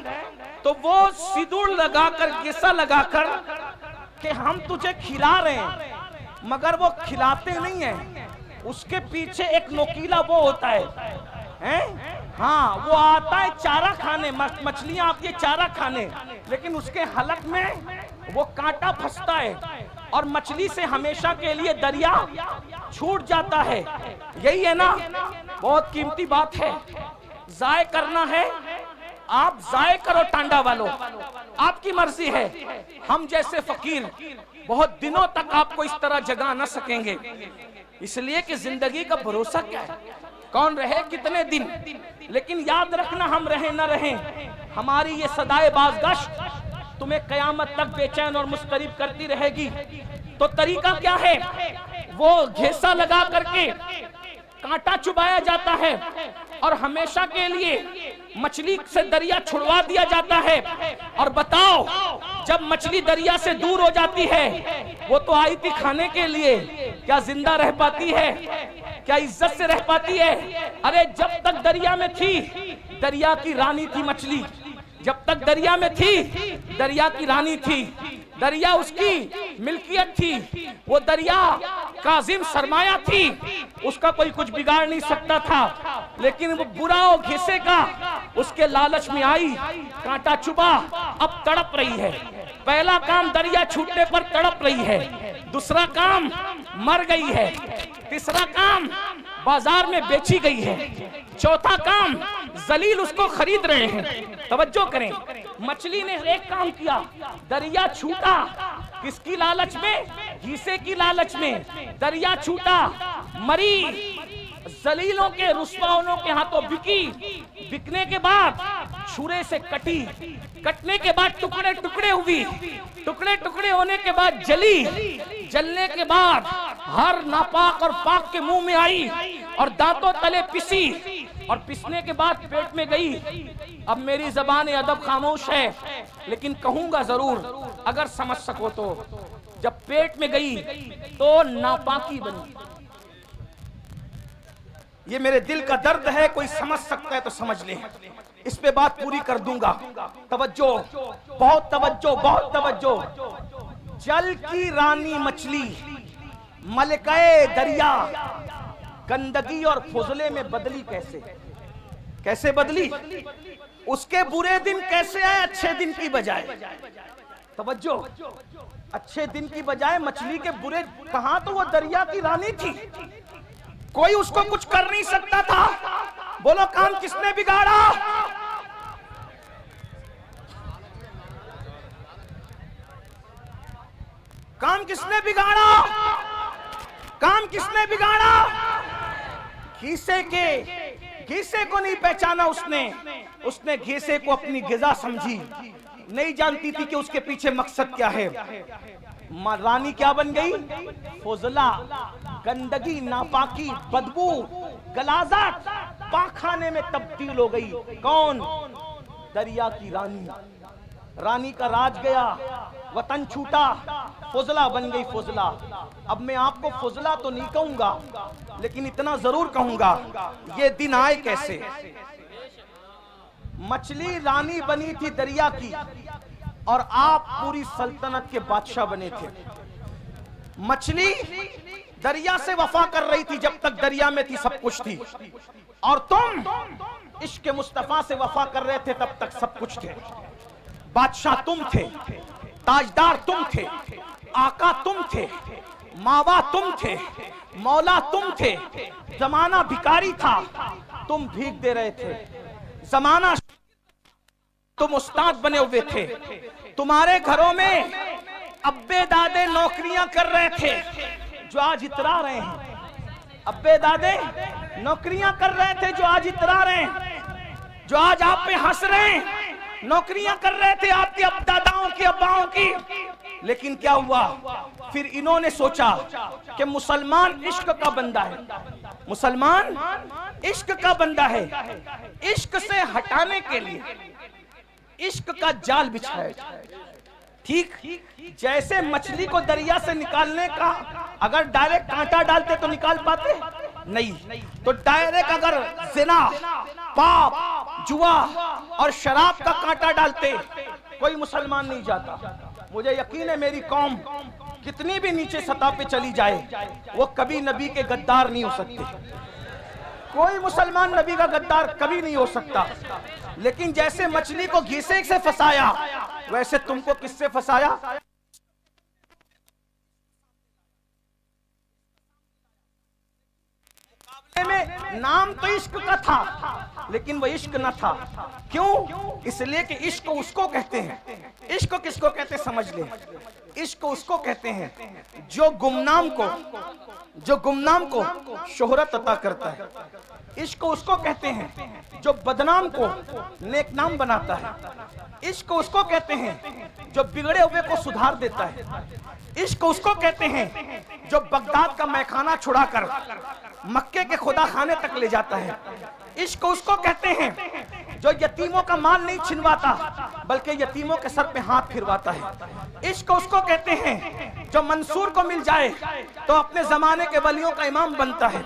तो वो सिद्दूड़ लगाकर, गेसा लगाकर कि हम तुझे खिला रहे हैं, मगर वो खिलाते नहीं है। उसके पीछे एक नोकीला वो होता है? हाँ, वो आता है चारा खाने, मछलियां आती है चारा खाने, लेकिन उसके हलक में वो कांटा फंसता है और मछली से हमेशा के लिए दरिया छूट जाता है। यही है ना? बहुत कीमती बात है। जाय करना है, आप जाय करो टांडा वालों, आपकी मर्जी है। हम जैसे फकीर बहुत दिनों तक आपको इस तरह जगा न सकेंगे, इसलिए कि जिंदगी का भरोसा क्या है, कौन रहे कितने दिन। लेकिन याद रखना, हम रहे न रहे, हमारी ये सदाए बाज़गश्त तुम्हें कयामत तक बेचैन और मुस्तरिब करती रहेगी। तो तरीका क्या है? वो घेसा लगा करके कांटा चुबाया जाता है और हमेशा के लिए मछली से दरिया छुड़वा दिया जाता है। और बताओ, जब मछली दरिया से दूर हो जाती है, वो तो आई थी खाने के लिए, क्या जिंदा रह पाती है? क्या इज्जत से रह पाती है? अरे जब तक दरिया में थी, दरिया की रानी थी मछली। जब तक दरिया में थी, दरिया की रानी थी, दरिया उसकी मिल्कियत थी, वो दरिया काजिम सरमाया थी, उसका कोई कुछ बिगाड़ नहीं सकता था। लेकिन वो बुरा और घिसे का उसके लालच में आई, कांटा चुबा, अब तड़प रही है। पहला काम दरिया छूटने पर तड़प रही है, दूसरा काम मर गई है, तीसरा काम बाजार में बेची गई है, चौथा काम जलील उसको खरीद रहे हैं। तवज्जो करें, मछली ने एक काम किया, दरिया छूटा, किसकी लालच में? हिस्से की लालच में। दरिया छूटा, मरी, जलीलों के रुस्वाओं के हाथों बिकी, बिकने के बाद छुरे से कटी, कटने के बाद टुकड़े टुकड़े हुई, टुकड़े टुकड़े होने के बाद जली, जलने के बाद हर नापाक और पाक के मुंह में आई और दांतों तले पिसी, और पिसने के बाद पेट में गई। अब मेरी ज़बान अदब खामोश है, लेकिन कहूंगा जरूर, अगर समझ सको तो जब पेट में गई तो नापाकी बनी। ये मेरे दिल का दर्द है, कोई समझ सकता है तो समझ ले, इस पे बात पूरी कर दूंगा। तवज्जो, बहुत तवज्जो, बहुत तवज्जो। जल की रानी मछली मलकाए दरिया गंदगी और फुजले में बदली कैसे? कैसे बदली? उसके बुरे दिन कैसे आए अच्छे दिन की बजाय? तवज्जो, अच्छे दिन की बजाय मछली के बुरे। कहां तो वो दरिया की रानी थी, कोई उसको कुछ कर नहीं सकता था। बोलो काम किसने बिगाड़ा? काम किसने बिगाड़ा? काम किसने बिगाड़ा? घीसे को नहीं पहचाना उसने घीसे को अपनी गिजा समझी, नहीं जानती थी कि उसके पीछे मकसद क्या है। रानी क्या बन गई? फुजला, गंदगी, नापाकी, बदबू, गलाजत, पाखाने में तब्दील हो गई। कौन? दरिया की रानी। रानी का राज गया, वतन छूटा, फुजला बन गई फुजला। अब मैं आपको फुजला तो नहीं कहूंगा, लेकिन इतना जरूर कहूंगा, ये दिन आए कैसे? मछली रानी बनी थी दरिया की और आप पूरी सल्तनत के बादशाह बने थे। मछली दरिया से वफा कर रही थी जब तक दरिया में थी, सब कुछ थी, और तुम इश्क मुस्तफा से वफा कर रहे थे तब तक सब कुछ थे। बादशाह तुम थे, ताजदार तुम थे, आका तुम थे, मावा तुम थे, मौला तुम थे। जमाना भिखारी था, तुम भीख दे रहे थे। जमाना, तुम उस्ताद बने हुए थे। तुम्हारे घरों में अब्बे दादे नौकरियां कर रहे थे जो आज इतरा रहे हैं। अब्बे दादे नौकरियां कर रहे थे जो आज इतरा रहे हैं, जो आज आप पे हंस रहे हैं। नौकरियां कर रहे थे आपके दादाओं की, अब्बाओं की, लेकिन क्या हुआ? फिर इन्होंने सोचा कि मुसलमान इश्क का बंदा है, मुसलमान इश्क का बंदा है। इश्क से हटाने के लिए इश्क का जाल बिछाया। ठीक जैसे मछली को दरिया से निकालने का, अगर डायरेक्ट कांटा डालते तो निकाल पाते नहीं, तो डायरेक्ट अगर जिना, पाप, जुआ और शराब का कांटा डालते, कोई मुसलमान नहीं जाता। मुझे यकीन है मेरी कौम कितनी भी नीचे सतह पे चली जाए, वो कभी नबी के गद्दार नहीं हो सकते। कोई मुसलमान नबी का गद्दार कभी नहीं हो सकता। लेकिन जैसे मछली को घीसे से फंसाया, वैसे तुमको किससे फंसाया? में नाम तो इश्क का था, लेकिन वो इश्क न था। क्यों? इसलिए कि इश्क उसको कहते हैं। इश्क किसको कहते हैं समझ ले। इश्क उसको कहते हैं जो गुमनाम को शोहरत अता करता है। इश्क उसको कहते हैं जो बदनाम को नेकनाम बनाता है। इश्क उसको कहते हैं जो बिगड़े हुए को सुधार देता है। इश्क उसको कहते हैं जो बगदाद का मैखाना छुड़ाकर मक्के के खुदा खाने तक ले जाता है। इश्क उसको कहते हैं जो यतीमों का माल नहीं छिनवाता, बल्कि यतीमों के सर पे हाथ फिरवाता है। इश्क उसको कहते हैं जो मंसूर को मिल जाए तो अपने जमाने के वलियों का इमाम बनता है।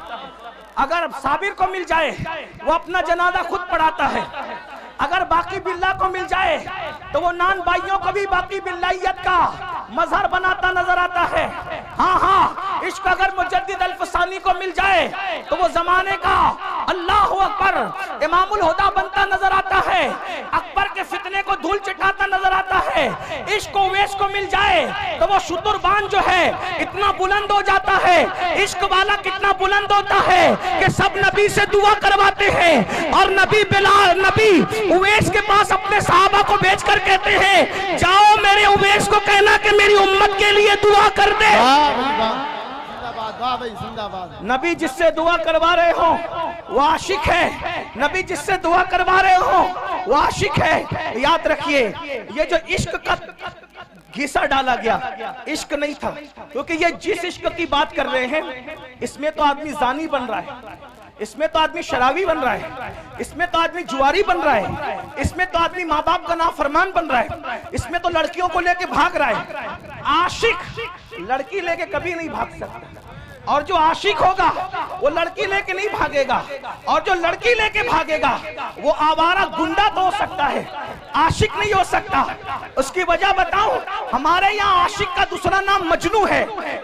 अगर साबिर को मिल जाए वो अपना जनाजा खुद पढ़ाता है। अगर बाकी बिल्ला को मिल जाए तो वो नान भाइयों को भी बाकी बिल्लाइयत का मजहर बनाता नजर आता है। हाँ, इश्क अगर मुजद्दिद अल्फसानी को मिल जाए तो वो जमाने का अल्लाहु अकबर इमामुल हुदा बनता नजर आता है। अकबर के फितने को धूल चटाता नजर आता है। इश्क उवैस को मिल जाए तो वो शुतुरबान जो है इतना बुलंद हो जाता है। इश्क वाला कितना बुलंद होता है कि सब नबी से दुआ करवाते हैं, और नबी बिलाल, नबी उवैस के पास अपने सहाबा को भेजकर कहते हैं, जाओ मेरे उवैस को कहना कि मेरी उम्मत के लिए दुआ कर दे। नबी जिससे दुआ करवा रहे हो वो आशिक है। नबी जिससे दुआ करवा रहे हो वो आशिक है। याद रखिए, ये जो इश्क का घिसा डाला गया इश्क नहीं था, क्योंकि ये जिस इश्क की बात कर रहे हैं इसमें तो आदमी जानी बन रहा है। इसमें तो आदमी शराबी बन रहा है, इसमें तो आदमी जुआरी बन रहा है, इसमें तो आदमी माँ बाप का नाफरमान बन रहा है, इसमें तो लड़कियों को लेके भाग रहा है। आशिक लड़की लेके कभी नहीं भाग सकता, और जो आशिक होगा वो लड़की लेके नहीं भागेगा, और जो लड़की लेके भागेगा वो आवारा गुंडा तो हो सकता है, आशिक नहीं हो सकता। उसकी वजह बताऊं, हमारे यहाँ आशिक का दूसरा नाम मजनू है,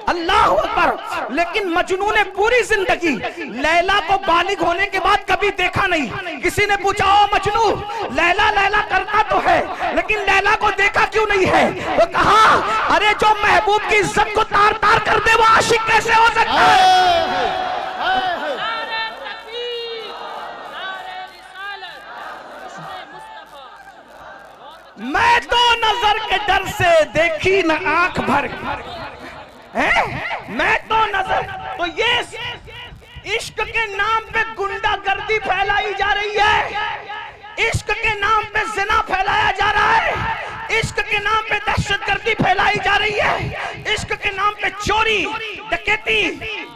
अल्लाह अकबर। लेकिन मजनू ने पूरी जिंदगी लैला को बालिग होने के बाद कभी देखा नहीं। किसी ने पूछा, ओ मजनू, लैला लैला करता तो है लेकिन लैला को देखा क्यों नहीं है? वो कहा, अरे जो महबूब की इज्जत को तार तार कर दे वो आशिक कैसे हो सकता है? मैं तो नजर के डर से देखी न आंख भर है, मैं तो नजर, तो ये इश्क के नाम पे गुंडागर्दी फैलाई जा रही है, इश्क के नाम पे जिना फैलाया जा रहा है, इश्क के नाम पे दहशतगर्दी फैलाई जा रही है, इश्क के नाम पे चोरी, डकैती,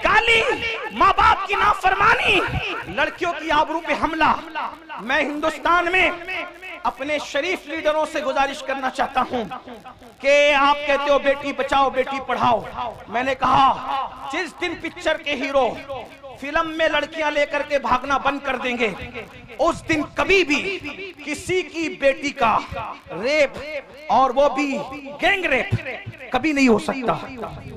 गाली, माँ बाप की नाफरमानी, लड़कियों की आबरू पे हमला। मैं हिंदुस्तान में अपने शरीफ लीडरों से गुजारिश करना चाहता हूं कि आप कहते हो बेटी बचाओ बेटी पढ़ाओ, मैंने कहा जिस दिन पिक्चर के हीरो फिल्म में लड़कियां लेकर के भागना बंद कर देंगे, उस दिन कभी भी किसी की बेटी का रेप, और वो भी गैंग रेप, कभी नहीं हो सकता,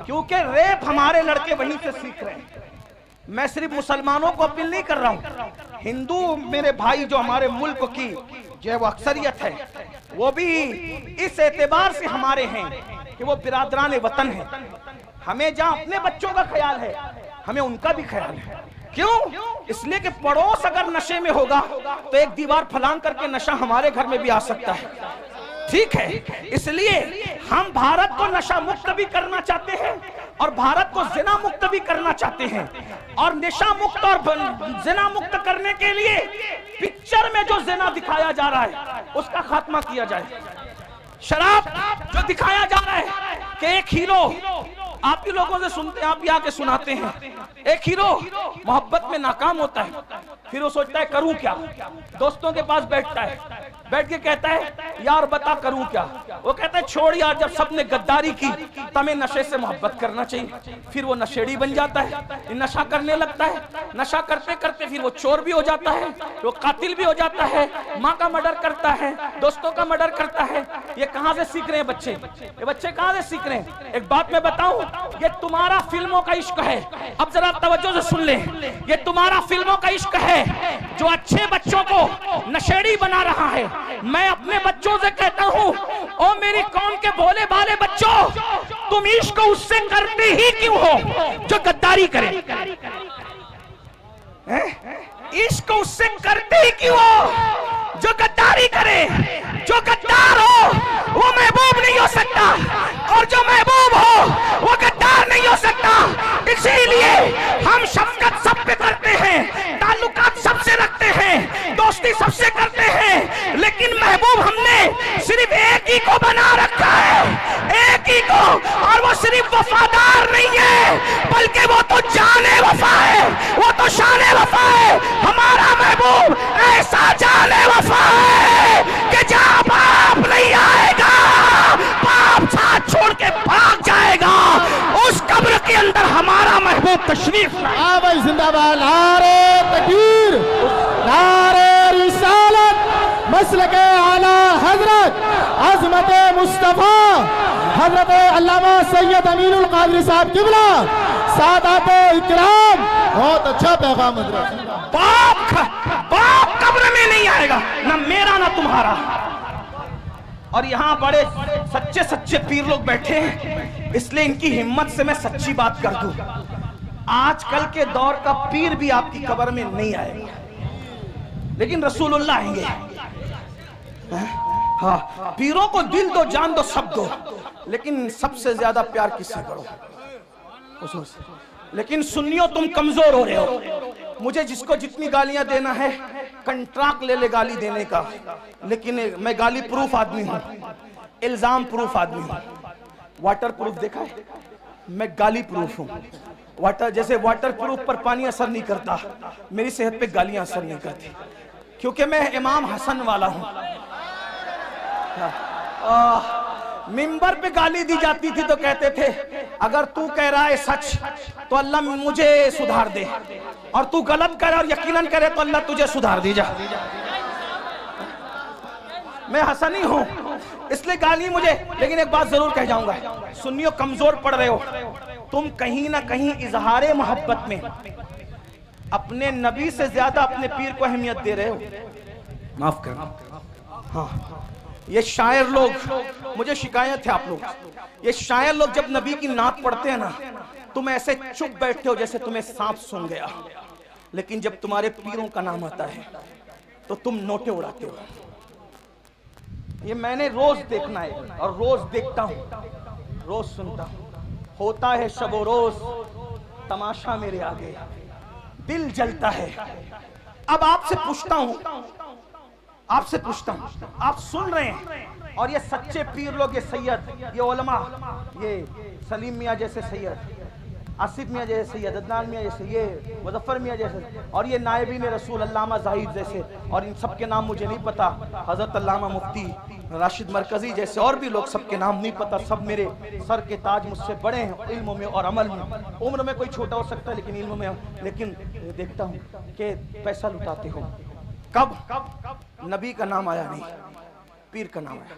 क्योंकि रेप हमारे लड़के वहीं से सीख रहे हैं। मैं सिर्फ मुसलमानों को अपील नहीं कर रहा हूं, हिंदू मेरे भाई जो हमारे मुल्क की जो वो अक्सरियत है, वो भी इस एतबार से हमारे हैं कि वो बिरादरान वतन है। हमें जहां अपने बच्चों का ख्याल है, हमें उनका भी ख्याल है। क्यों? इसलिए कि पड़ोस अगर नशे में होगा तो एक दीवार फलांग करके नशा हमारे घर में भी आ सकता है, ठीक है? इसलिए हम भारत को नशा मुक्त भी करना चाहते हैं और भारत को जिना मुक्त भी करना चाहते हैं, और नशा मुक्त और जिना मुक्त करने के लिए पिक्चर में जो जिना दिखाया जा रहा है उसका खात्मा किया जाए। शराब जो दिखाया जा रहा है कि एक हीरो, आप ही लोगों से सुनते हैं, आप ही आके सुनाते हैं, एक हीरो मोहब्बत में नाकाम होता है, फिर वो सोचता है करूं क्या, दोस्तों के पास बैठता है, बैठ के कहता है यार बता करूं क्या, वो कहता है छोड़ यार, जब सबने गद्दारी की तो हमें नशे से मोहब्बत करना चाहिए। फिर वो नशेड़ी बन जाता है, नशा करने लगता है, नशा करते करते फिर वो चोर भी हो जाता है, वो कातिल भी हो जाता है, माँ का मर्डर करता है, दोस्तों का मर्डर करता है। ये कहां से सीख रहे हैं बच्चे? ये बच्चे कहां से सीख रहे हैं? एक बात मैं बताऊं, ये तुम्हारा फिल्मों का इश्क है। अब जरा तवज्जो से सुन ले, ये तुम्हारा फिल्मों का इश्क है जो अच्छे बच्चों को नशेड़ी बना रहा है। मैं अपने बच्चों से कहता हूं, ओ मेरी कौम के भोले भाले बच्चों, तुम इश्क उससे करते ही क्यों हो जो गद्दारी करे? इश्क उससे करते ही क्यों हो जो गद्दारी करे? जो गद्दार हो वो महबूब नहीं हो सकता, और जो महबूब हो वो गद्दार नहीं हो सकता। इसीलिए हम शफकत सब पे करते हैं, ताल्लुकात सबसे रखते हैं, दोस्ती सबसे करते हैं, लेकिन महबूब हमने सिर्फ एक ही को बना रखा है, एक ही को, और वो सिर्फ वफादार नहीं है बल्कि वो तो जाने वफा है, वो तो शाने वफा है। हमारा महबूब ऐसा जाने वफा है कि जहां बाप नहीं आएगा, बाप साथ छोड़ के भाग जाएगा, उस कब्र के अंदर हमारा महबूब तशरीफ लाए। भाई जिंदाबाद, नारे तकबीर, नारे रिसालत, मसलके आला हजरत अजमत मुस्तफा हजरत अल्लामा सैयद अमीनुल कादरी साहब किबला सादात इकराम। बहुत अच्छा पैगाम हजरत। बाप कब्र में नहीं आएगा, ना मेरा ना तुम्हारा। और यहाँ बड़े सच्चे सच्चे पीर लोग बैठे हैं, इसलिए इनकी हिम्मत से मैं सच्ची बात कर दूं, आजकल के दौर का पीर भी आपकी कब्र में नहीं आएगा, लेकिन रसूलुल्लाह आएंगे। हाँ, पीरों को दिल दो, जान दो, सब दो, लेकिन सबसे ज्यादा प्यार किससे करो? लेकिन सुन्नियों तुम कमजोर हो रहे हो। मुझे जिसको जितनी गालियां देना है कंट्रैक्ट ले ले गाली देने का, लेकिन मैं गाली प्रूफ आदमी हूं, इल्जाम प्रूफ आदमी हूं। वाटर प्रूफ देखा है, मैं गाली प्रूफ हूं। वाटर जैसे वाटर प्रूफ पर पानी असर नहीं करता, मेरी सेहत पे गालियां असर नहीं करती, क्योंकि मैं इमाम हसन वाला हूं। मिंबर पे गाली दी जाती थी तो कहते थे अगर तू कह रहा है सच तो अल्लाह मुझे सुधार दे, और तू गलत करे और यकीनन करे तो अल्लाह तुझे सुधार दी जा। मैं हसनी हूं इसलिए गाली मुझे, लेकिन एक बात जरूर कह जाऊंगा, सुन्नियों कमजोर पड़ रहे हो तुम, कहीं ना कहीं इजहारे मोहब्बत में अपने नबी से ज्यादा अपने पीर को अहमियत दे रहे हो। माफ करना। हाँ, ये शायर लोग, मुझे शिकायत है आप लोग, ये शायर लोग जब नबी की नात पढ़ते हैं ना, तुम ऐसे चुप बैठते हो जैसे तुम्हें सांप सूंघ गया, लेकिन जब तुम्हारे पीरों का नाम आता है तो तुम नोटे उड़ाते हो। ये मैंने रोज देखना है और रोज देखता हूं, रोज सुनता हूं। होता है शबो रोज तमाशा मेरे आगे, दिल जलता है। अब आपसे पूछता हूं, आप सुन रहे हैं, और ये सच्चे पीर लोग, ये सैयद, ये उलमा, ये सलीम मियाँ जैसे सैयद, आसिफ मियाँ जैसे सैयद, अदनान मियाँ जैसे, ये मुजफ्फर मियाँ जैसे, और ये नायबीन रसूल अल्लामा जाहिद जैसे, और इन सब के नाम मुझे नहीं पता, हजरत अल्लामा मुफ्ती राशिद मरकजी जैसे और भी लोग, सबके नाम नहीं पता। सब मेरे सर के ताज, मुझसे बड़े हैं इल्म में और अमल में। उम्र में कोई छोटा हो सकता है लेकिन इल्म में, लेकिन देखता हूँ कि पैसा लुटाते हो। कब नबी का नाम आया नहीं, पीर का नाम आया,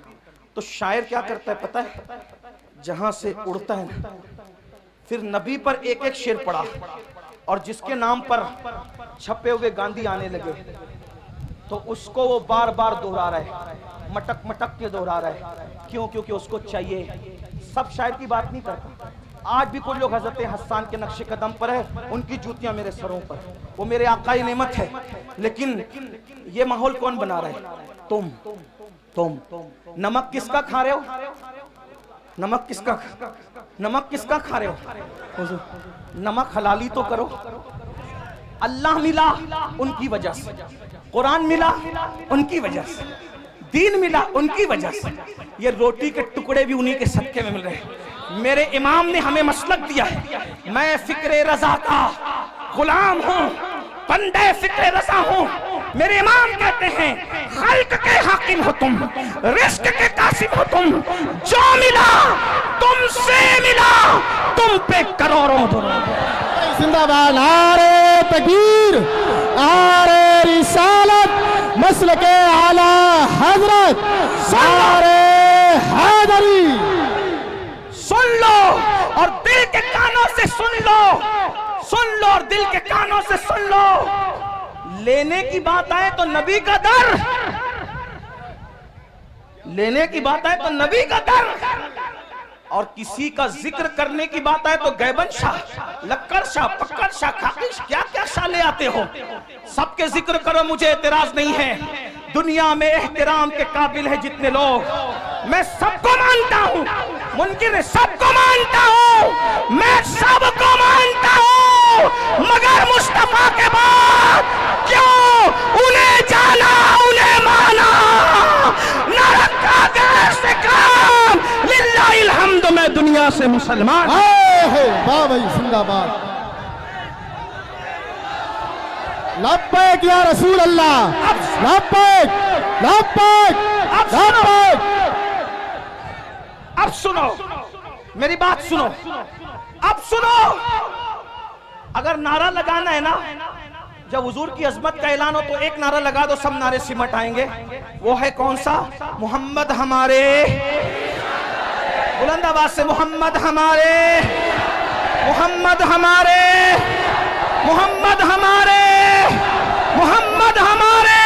तो शायर क्या करता है पता है, जहां से उड़ता है ना, फिर नबी पर एक एक शेर पड़ा, और जिसके नाम पर छपे हुए गांधी आने लगे तो उसको वो बार बार दोहरा रहा है, मटक मटक के दोहरा रहा है। क्यों? क्योंकि उसको चाहिए। सब शायर की बात नहीं करता। आज भी कुछ लोग हजरत हसन के नक्शे कदम पर है, उनकी जूतियां मेरे सरों पर, वो मेरे आकाई नेमत है, लेकिन ये माहौल कौन बना रहा है? तुम। नमक किसका खा रहे हो? नमक किसका खा रहे हो? नमक हलाली तो करो। अल्लाह मिला उनकी वजह से, कुरान मिला उनकी वजह से, दीन मिला उनकी वजह से, ये रोटी के टुकड़े भी उन्हीं के सदके में मिल रहे हैं। मेरे इमाम ने हमें मसलक दिया है। मैं फिक्रे रजा का गुलाम हूँ, बंदे फिक्रे रजा हूँ। मेरे इमाम कहते हैं खल्क के हाकिम हो तुम, रिस्क के कासिम हो तुम, जो मिला तुमसे मिला, तुम पे करोड़ों जिंदाबाद। नारे तकबीर, नारे रिसालत, मसलके आला हजरत, नारे हैदरी। सुन लो और दिल के कानों से सुन लो, और दिल के कानों से सुन लो। लेने की बात आए तो नबी का दर, लेने की बात आए तो नबी का दर, और किसी का जिक्र करने की बात आए तो गैबन शाह, लक्कर शाह, पक्कर शाह, खाकिश, क्या क्या शाह ले आते हो। सबके जिक्र करो, मुझे एतराज नहीं है। दुनिया में एहतराम के काबिल है जितने लोग, मैं सबको मानता हूं, मुनकिर सबको मानता हूं, मैं सबको मानता हूं, मगर मुस्तफा के बाद क्यों उन्हें जाना, उन्हें माना, न रखा गैर से काम। लिल्लाहिल हम्द, मैं दुनिया से मुसलमान। वाह भाई, जिंदाबाद। लब्बैक या रसूल अल्लाह, लब्बैक, लब्बैक, लब्बैक। अब सुनो मेरी बात, सुनो, अब सुनो। अगर नारा लगाना है ना, जब हुजूर की अजमत का ऐलान हो तो एक नारा लगा दो, सब नारे सिमट आएंगे। वो है कौन सा? मोहम्मद हमारे, बुलंद आवाज से मोहम्मद हमारे, मोहम्मद हमारे, मोहम्मद हमारे, मोहम्मद हमारे।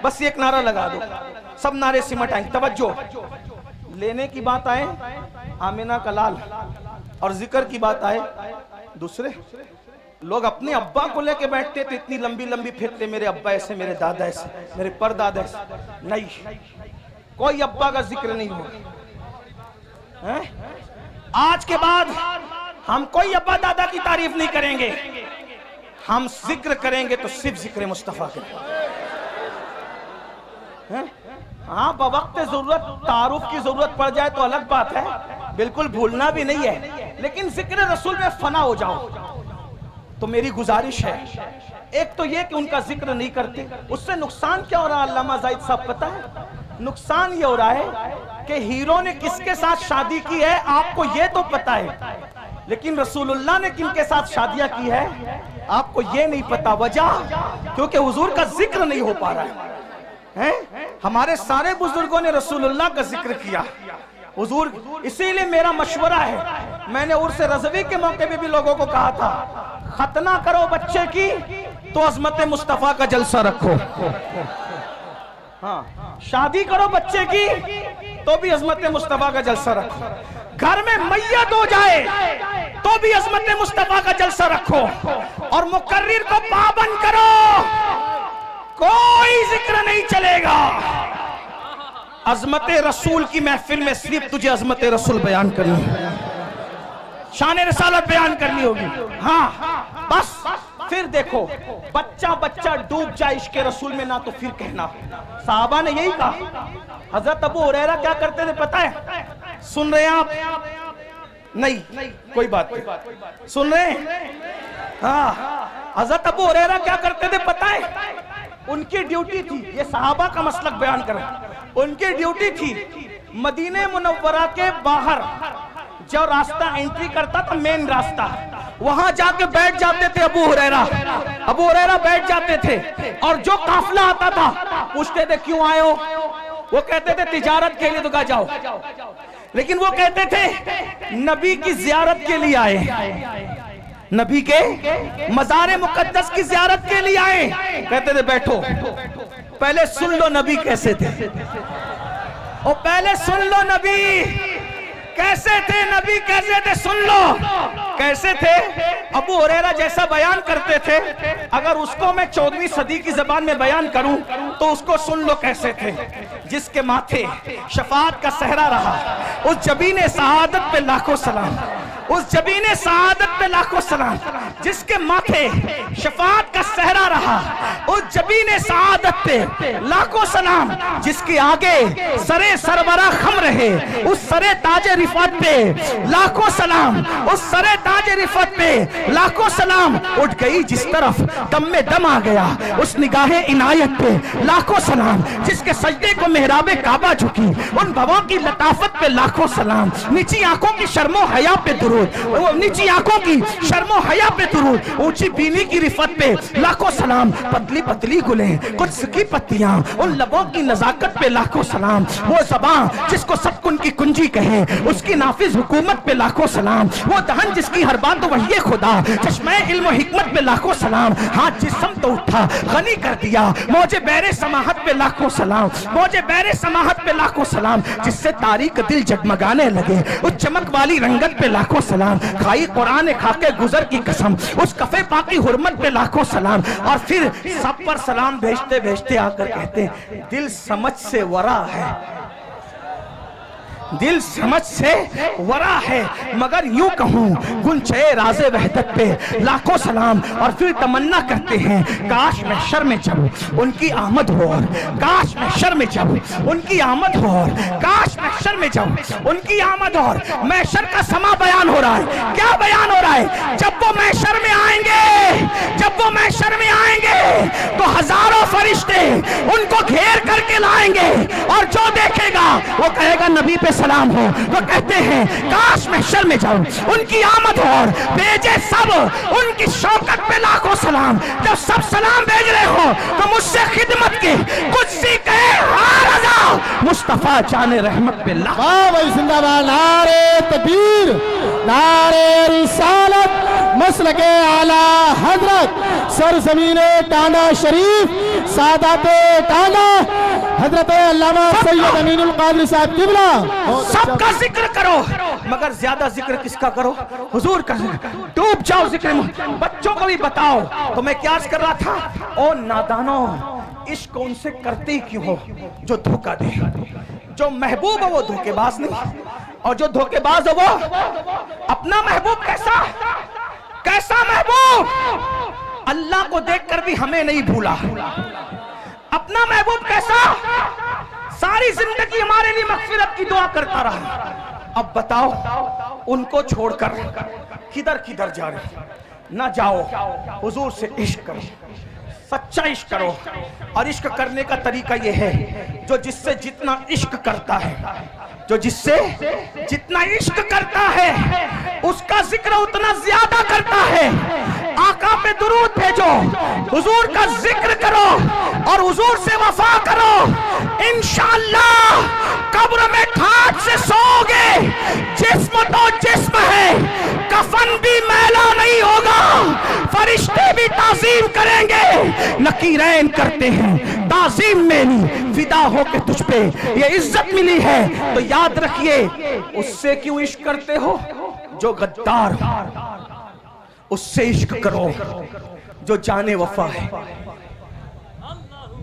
बस एक नारा लगा दो, सब नारे सिमट आएंगे। तवज्जो, लेने की बात आए आमिना का लाल, और जिक्र की बात आए दूसरे लोग। अपने अब्बा को लेके बैठते थे, इतनी लंबी लंबी फिरते, मेरे अब्बा ऐसे, मेरे दादा ऐसे, मेरे परदादा ऐसे। नहीं, कोई अब्बा का जिक्र नहीं हुआ। आज के बाद हम कोई अब्बा दादा की तारीफ नहीं करेंगे, हम जिक्र करेंगे तो सिर्फ जिक्र मुस्तफा करेंगे। हाँ, बवक्त जरूरत तारुफ की जरूरत पड़ जाए तो अलग बात है, बिल्कुल भूलना भी नहीं है। लेकिन जिक्र रसूल में फना हो जाओ। तो मेरी गुजारिश है, एक तो ये कि उनका जिक्र नहीं करते, उससे नुकसान क्या हो रहा है अल्लामा जाहिद साहब पता है? नुकसान ये हो रहा है कि हीरो ने किसके साथ शादी की है आपको ये तो पता है, लेकिन रसूलुल्लाह ने किनके साथ शादियां की है आपको ये नहीं पता। वजह क्योंकि हुजूर का जिक्र नहीं हो पा रहा है। हमारे सारे बुजुर्गों ने रसूलुल्लाह का जिक्र किया हुजूर। इसीलिए मेरा मशवरा है, मैंने उर्स रज़वी के मौके पे भी लोगों को कहा था, खतना करो बच्चे की तो अज़मत मुस्तफ़ा का जलसा रखो। हाँ, शादी करो बच्चे की तो भी अज़मत मुस्तफ़ा का जलसा रखो। घर में मैयत हो जाए तो भी अज़मत मुस्तफ़ा का जलसा रखो। और मुकर्रिर को पाबंद करो, कोई जिक्र नहीं चलेगा। अज़मत रसूल की महफिल में सिर्फ तुझे अज़मत रसूल बयान करनी है, शान रिसालत बयान करनी होगी। हाँ बस, फिर देखो बच्चा बच्चा डूब जाए इश्क़ रसूल में ना तो फिर कहना। साहबा ने यही कहा। हजरत अबू हुरैरा क्या करते थे पता है? सुन रहे हैं आप? नहीं, कोई बात नहीं, सुन रहे हैं? हाँ, हजरत अबू हुरैरा क्या करते थे पता है? उनकी ड्यूटी थी, ये सहाबा का मसलक बयान कर, उनकी ड्यूटी थी मदीने मुनव्वरा के बाहर जो रास्ता एंट्री करता था, मेन रास्ता, वहां जाके बैठ जाते थे अबू हुरैरा बैठ जाते थे। और जो काफिला आता था पूछते थे क्यों आए हो? वो कहते थे तिजारत के लिए। तो कहा जाओ, लेकिन वो कहते थे नबी की जियारत के लिए आए, नबी के मज़ार मुकद्दस की जियारत के लिए आए। कहते थे बैठो, पहले सुन लो नबी कैसे थे, और पहले सुन लो नबी कैसे थे, नबी कैसे थे, सुन लो कैसे थे। अबू हुरैरा जैसा बयान करते थे, अगर उसको मैं 14वीं सदी की जबान में बयान करूं तो उसको सुन लो कैसे थे। जिसके माथे शफाअत का सहरा रहा, उस जबीने सआदत पे लाखों सलाम, उस जबीने सआदत पे लाखों सलाम। जिसके माथे शफाअत का सहरा रहा, उस जबीने सआदत पे लाखों सलाम। जिसके आगे सरे सरवरा खम रहे, उस सरे ताजे रिफत पे लाखों सलाम, उस सरे ताजे रिफत पे लाखों सलाम। उठ गई जिस तरफ दम में दम आ गया, उस निगाहे इनायत पे लाखों सलाम। जिसके सजदे को मेहराबे काबा झुकी, उन भवों की लताफत पे लाखों सलाम। नीची आंखों की शर्मो हया पे दुरूद, नीची आंखों की शर्मो हया पे दुरूद। ऊंची बीनी की रिफत पे लाखों सलाम। पतली पतली गुलें कुछ की पत्तियां, उन लबों की नजाकत पे लाखों सलाम। वो ज़बान जिसको सब कुन की कुंजी कहे, उसकी नाफिज हुकूमत पे लाखों सलाम। वो दहन जिसकी हर बात तो वही खुदा, चश्मे इल्म हिकमत पे लाखों सलाम। हाथ जिस्म तो उठा गनी कर दिया, मौजे बैरे समाहत पे लाखों सलाम, मौजे बैरे समाहत पे लाखों सलाम। जिससे तारीक दिल जगमगाने लगे, उस चमक वाली रंगत पे लाखों सलाम। खाई कुरान खाके गुजर की कसम, उस कफे पाकी हुर्मत पे लाखों सलाम। और फिर सब पर सलाम भेजते भेजते आकर कहते दिल समझ से वरा है, दिल समझ से वरा है। मगर यूं कहूं गुंचे राज़े वहदत पे लाखों सलाम। और फिर तमन्ना करते हैं काश महशर में जब उनकी आमद हो, और काश महशर में जब उनकी आमद हो, और काश महशर में जब उनकी आमद हो। महशर का समा बयान हो रहा है, क्या बयान हो रहा है? जब वो महशर में आएंगे, जब वो महशर में आएंगे तो हजारों फरिश्ते उनको घेर करके लाएंगे, और जो देखेगा वो कहेगा नबी पे सलाम हो। वो कहते हैं काश महशर में जाऊं, उनकी आमद हो, और भेजे सब उनकी शौकत पे लाखों सलाम। जब सब सलाम भेज रहे हो तो मुझसे खिदमत की कुछ सी कहे हाँ रज़ा मुस्तफा जाने रहमत पे लाख। भाई जिंदाबाद, नारे तकबीर, नारे रिसालत, मसलके आला हजरत सरजमीने टांडा शरीफ, सादाते टांडा हजरत अल्लामा सैयद अमीनुल कादरी साहब किबला। सबका जिक्र करो, मगर ज्यादा जिक्र किसका करो? हुजूर का। डूब जाओ जिक्र में, बच्चों को भी बताओ। तो मैं क्या कर रहा था, ओ नादानो, इश्क उनसे करते ही क्यों हो जो धोखा दे। जो महबूब है वो धोखेबाज नहीं, और जो धोखेबाज है वो अपना महबूब कैसा कैसा महबूब, अल्लाह को देखकर भी हमें नहीं भूला। अपना महबूब कैसा, सारी जिंदगी हमारे लिए मगफिरत की दुआ करता रहा। अब बताओ उनको छोड़कर किधर किधर जा रहे, ना जाओ, हुजूर से इश्क करो, सच्चा इश्क करो। और इश्क करने का तरीका यह है, जो जिससे जितना इश्क करता है, जो जिससे जितना इश्क करता है उसका जिक्र उतना ज्यादा करता है। आका पे दुरूद भेजो, हुजूर का जिक्र करो और हुजूर से वफा करो। इंशाअल्लाह कब्र में ठाठ से सोओगे, जिस्म तो जिस्म है, कफन भी मैला नहीं होगा, फरिश्ते भी ताज़ीम करेंगे। नकीरैन करते हैं ताज़ीम मेरी, फिदा हो के तुझ पे ये इज्जत मिली है। तो याद रखिए, उससे क्यों इश्क करते हो? जो गद्दार हो उससे इश्क करो, जो जाने वफा है।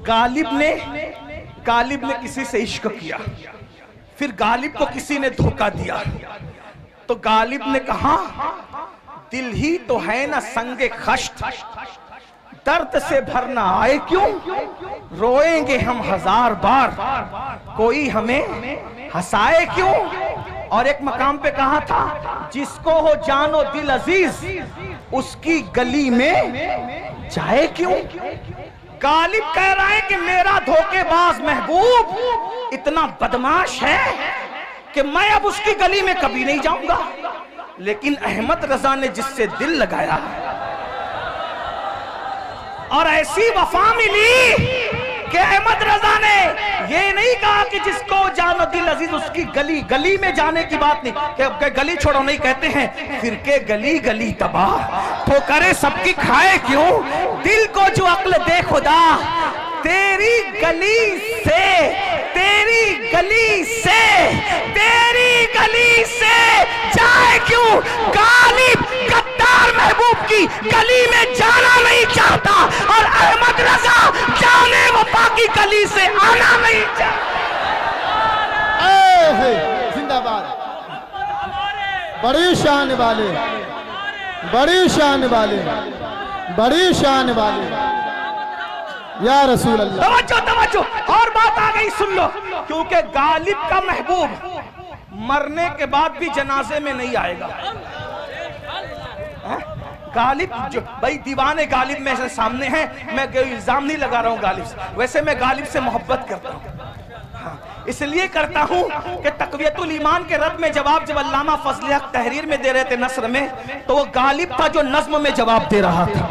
गालिब ने किसी से इश्क किया, फिर गालिब को किसी ने धोखा दिया, तो गालिब ने कहा दिल ही तो है ना संगे खश्त, दर्द से भरना आए क्यों, रोएंगे हम हजार बार, कोई हमें हंसाए क्यों। और एक मकाम पे कहा था, जिसको हो जानो दिल अजीज, उसकी गली में जाए क्यों। गालिब कह रहा है कि मेरा धोखेबाज महबूब इतना बदमाश है कि मैं अब उसकी गली में कभी नहीं जाऊंगा। लेकिन अहमद रजा ने जिससे दिल लगाया और ऐसी वफा मिली कि अहमद रजा ने ये नहीं कहा कि जिसको जानो दिल अजीज उसकी गली, गली में जाने की बात नहीं, कि गली छोड़ो नहीं, कहते हैं फिर के गली गली तबाह, तो करे सबकी खाए क्यों। दिल को जो अक्ल दे खुदा, तेरी गली से, तेरी गली से, तेरी गली से जाए क्यों। गालिब गद्दार महबूब की गली में जाना नहीं चाहता और अहमद रजा जाने वफा की गली से आना नहीं चाहता। जिंदाबाद। बड़ी शान वाले, बड़ी शान वाले, बड़ी शान वाले, या रसूल अल्लाह। तवज्जो तवज्जो, और बात आ गई, सुन लो। क्योंकि गालिब का महबूब मरने के बाद भी जनाजे में नहीं आएगा। गालिब जो भाई दीवाने गालिब में से सामने हैं, मैं इल्जाम नहीं लगा रहा हूं गालिब से, वैसे मैं गालिब से मोहब्बत करता हूं। हाँ, इसलिए करता हूं कि तक़वियतुल ईमान के रद में जवाब जब अल्लामा फजल हक तहरीर में दे रहे थे नस्र में, तो वो गालिब था जो नज्म में जवाब दे रहा था।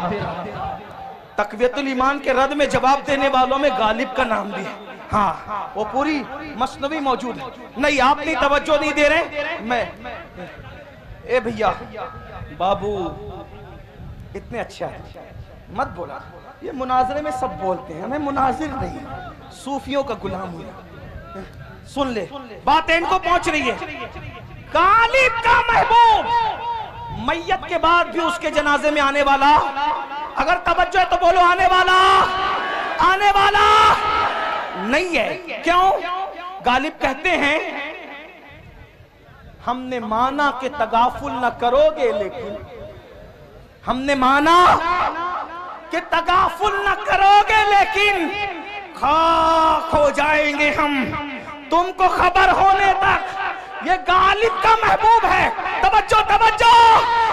तक़वियतुल ईमान के रद में जवाब देने वालों में गालिब का नाम भी है। हाँ, वो पूरी मसनवी मौजूद है। नहीं, आप नहीं तवज्जो नहीं दे रहे। मैं ए भैया बाबू इतने अच्छा है, मत बोला। ये मुनाजरे में सब बोलते हैं, मैं मुनाजिर नहीं, सूफियों का गुलाम हूं। सुन ले, बात इनको पहुंच रही है। गालिब का महबूब मैयत के बाद भी उसके जनाजे में आने वाला, अगर तवज्जो है तो बोलो आने वाला, आने वाला नहीं है। क्यों? गालिब कहते हैं हमने माना कि तगाफुल न करोगे, लेकिन हमने माना कि तगाफुल न करोगे, लेकिन खाक हो जाएंगे हम तुमको खबर होने तक। ये गालिब का महबूब है। तवज्जो तवज्जो,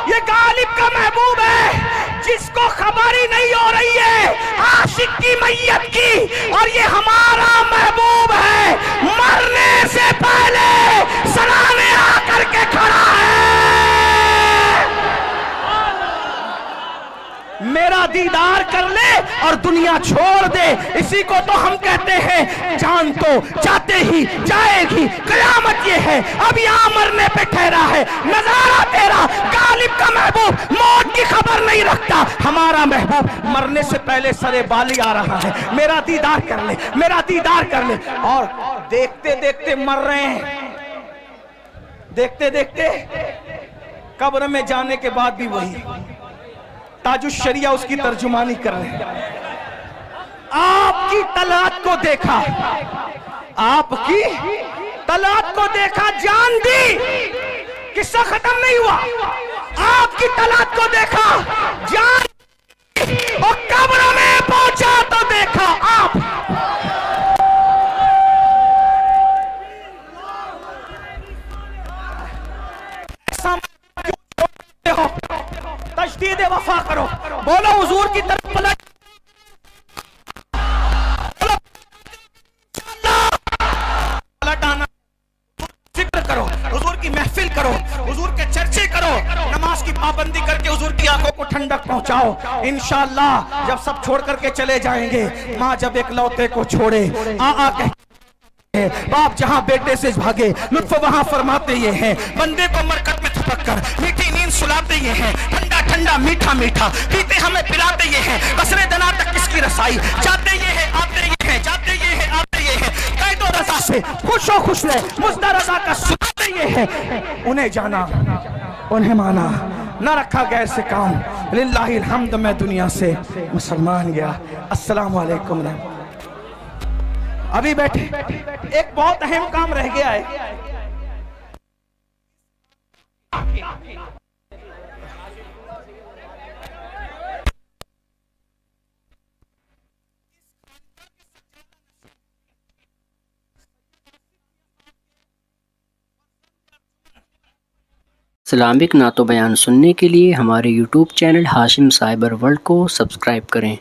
ये गालिब का महबूब है जिसको खबर ही नहीं हो रही है आशिक की मैयत की, और ये हमारा महबूब है, मरने से पहले सराहने आकर के खड़ा है। मेरा दीदार कर ले और दुनिया छोड़ दे, इसी को तो हम कहते हैं जान तो जाते ही जाएगी। कयामत ये है, अब यहाँ मरने पे ठहरा है नजारा तेरा। गालिब का महबूब मौत की खबर नहीं रखता, हमारा महबूब मरने से पहले सरे बाली आ रहा है। मेरा दीदार कर ले, मेरा दीदार कर ले। और देखते देखते मर रहे हैं, देखते देखते कब्र में जाने के बाद भी वही ताजुश शरिया उसकी तर्जुमानी कर रहे हैं। आपकी तलात को देखा, आपकी तलात को देखा, जान दी, किस्सा खत्म नहीं हुआ। आपकी तलात को देखा, जान दी, और कब्र में पहुंचा तो देखा आप। ऐसा की पाबंदी करके हुजूर की आंखों को ठंडक पहुंचाओ। इंशाअल्लाह जब सब छोड़ करके चले जाएंगे, माँ जब एक लौते को छोड़े आ कह बाप जहां बेटे से भागे लुत्फ वहां फरमाते ये हैं, बंदे को मरकत में थपक कर मीठी नींद सुलाते ये हैं, ठंडा ठंडा मीठा मीठा पीते हमें पिलाते ये हैं, कसरे दना तक किसकी रसाई जाते ये हैं, आते ये हैं, जाते ये हैं, आते ये हैं, कैदो रजा से खुशो खुश रहे मुज्दा रजा का सुनाते ये हैं। उन्हें जाना उन्हें माना, न रखा गैर से काम, लिल्लाहिल हम्द। मैं दुनिया से मुसलमान गया। अस्सलाम वालेकुम। अभी बैठे, एक बहुत अहम काम रह गया है। इस्लामिक नातो बयान सुनने के लिए हमारे YouTube channel Hashim cyber world को सब्सक्राइब करें।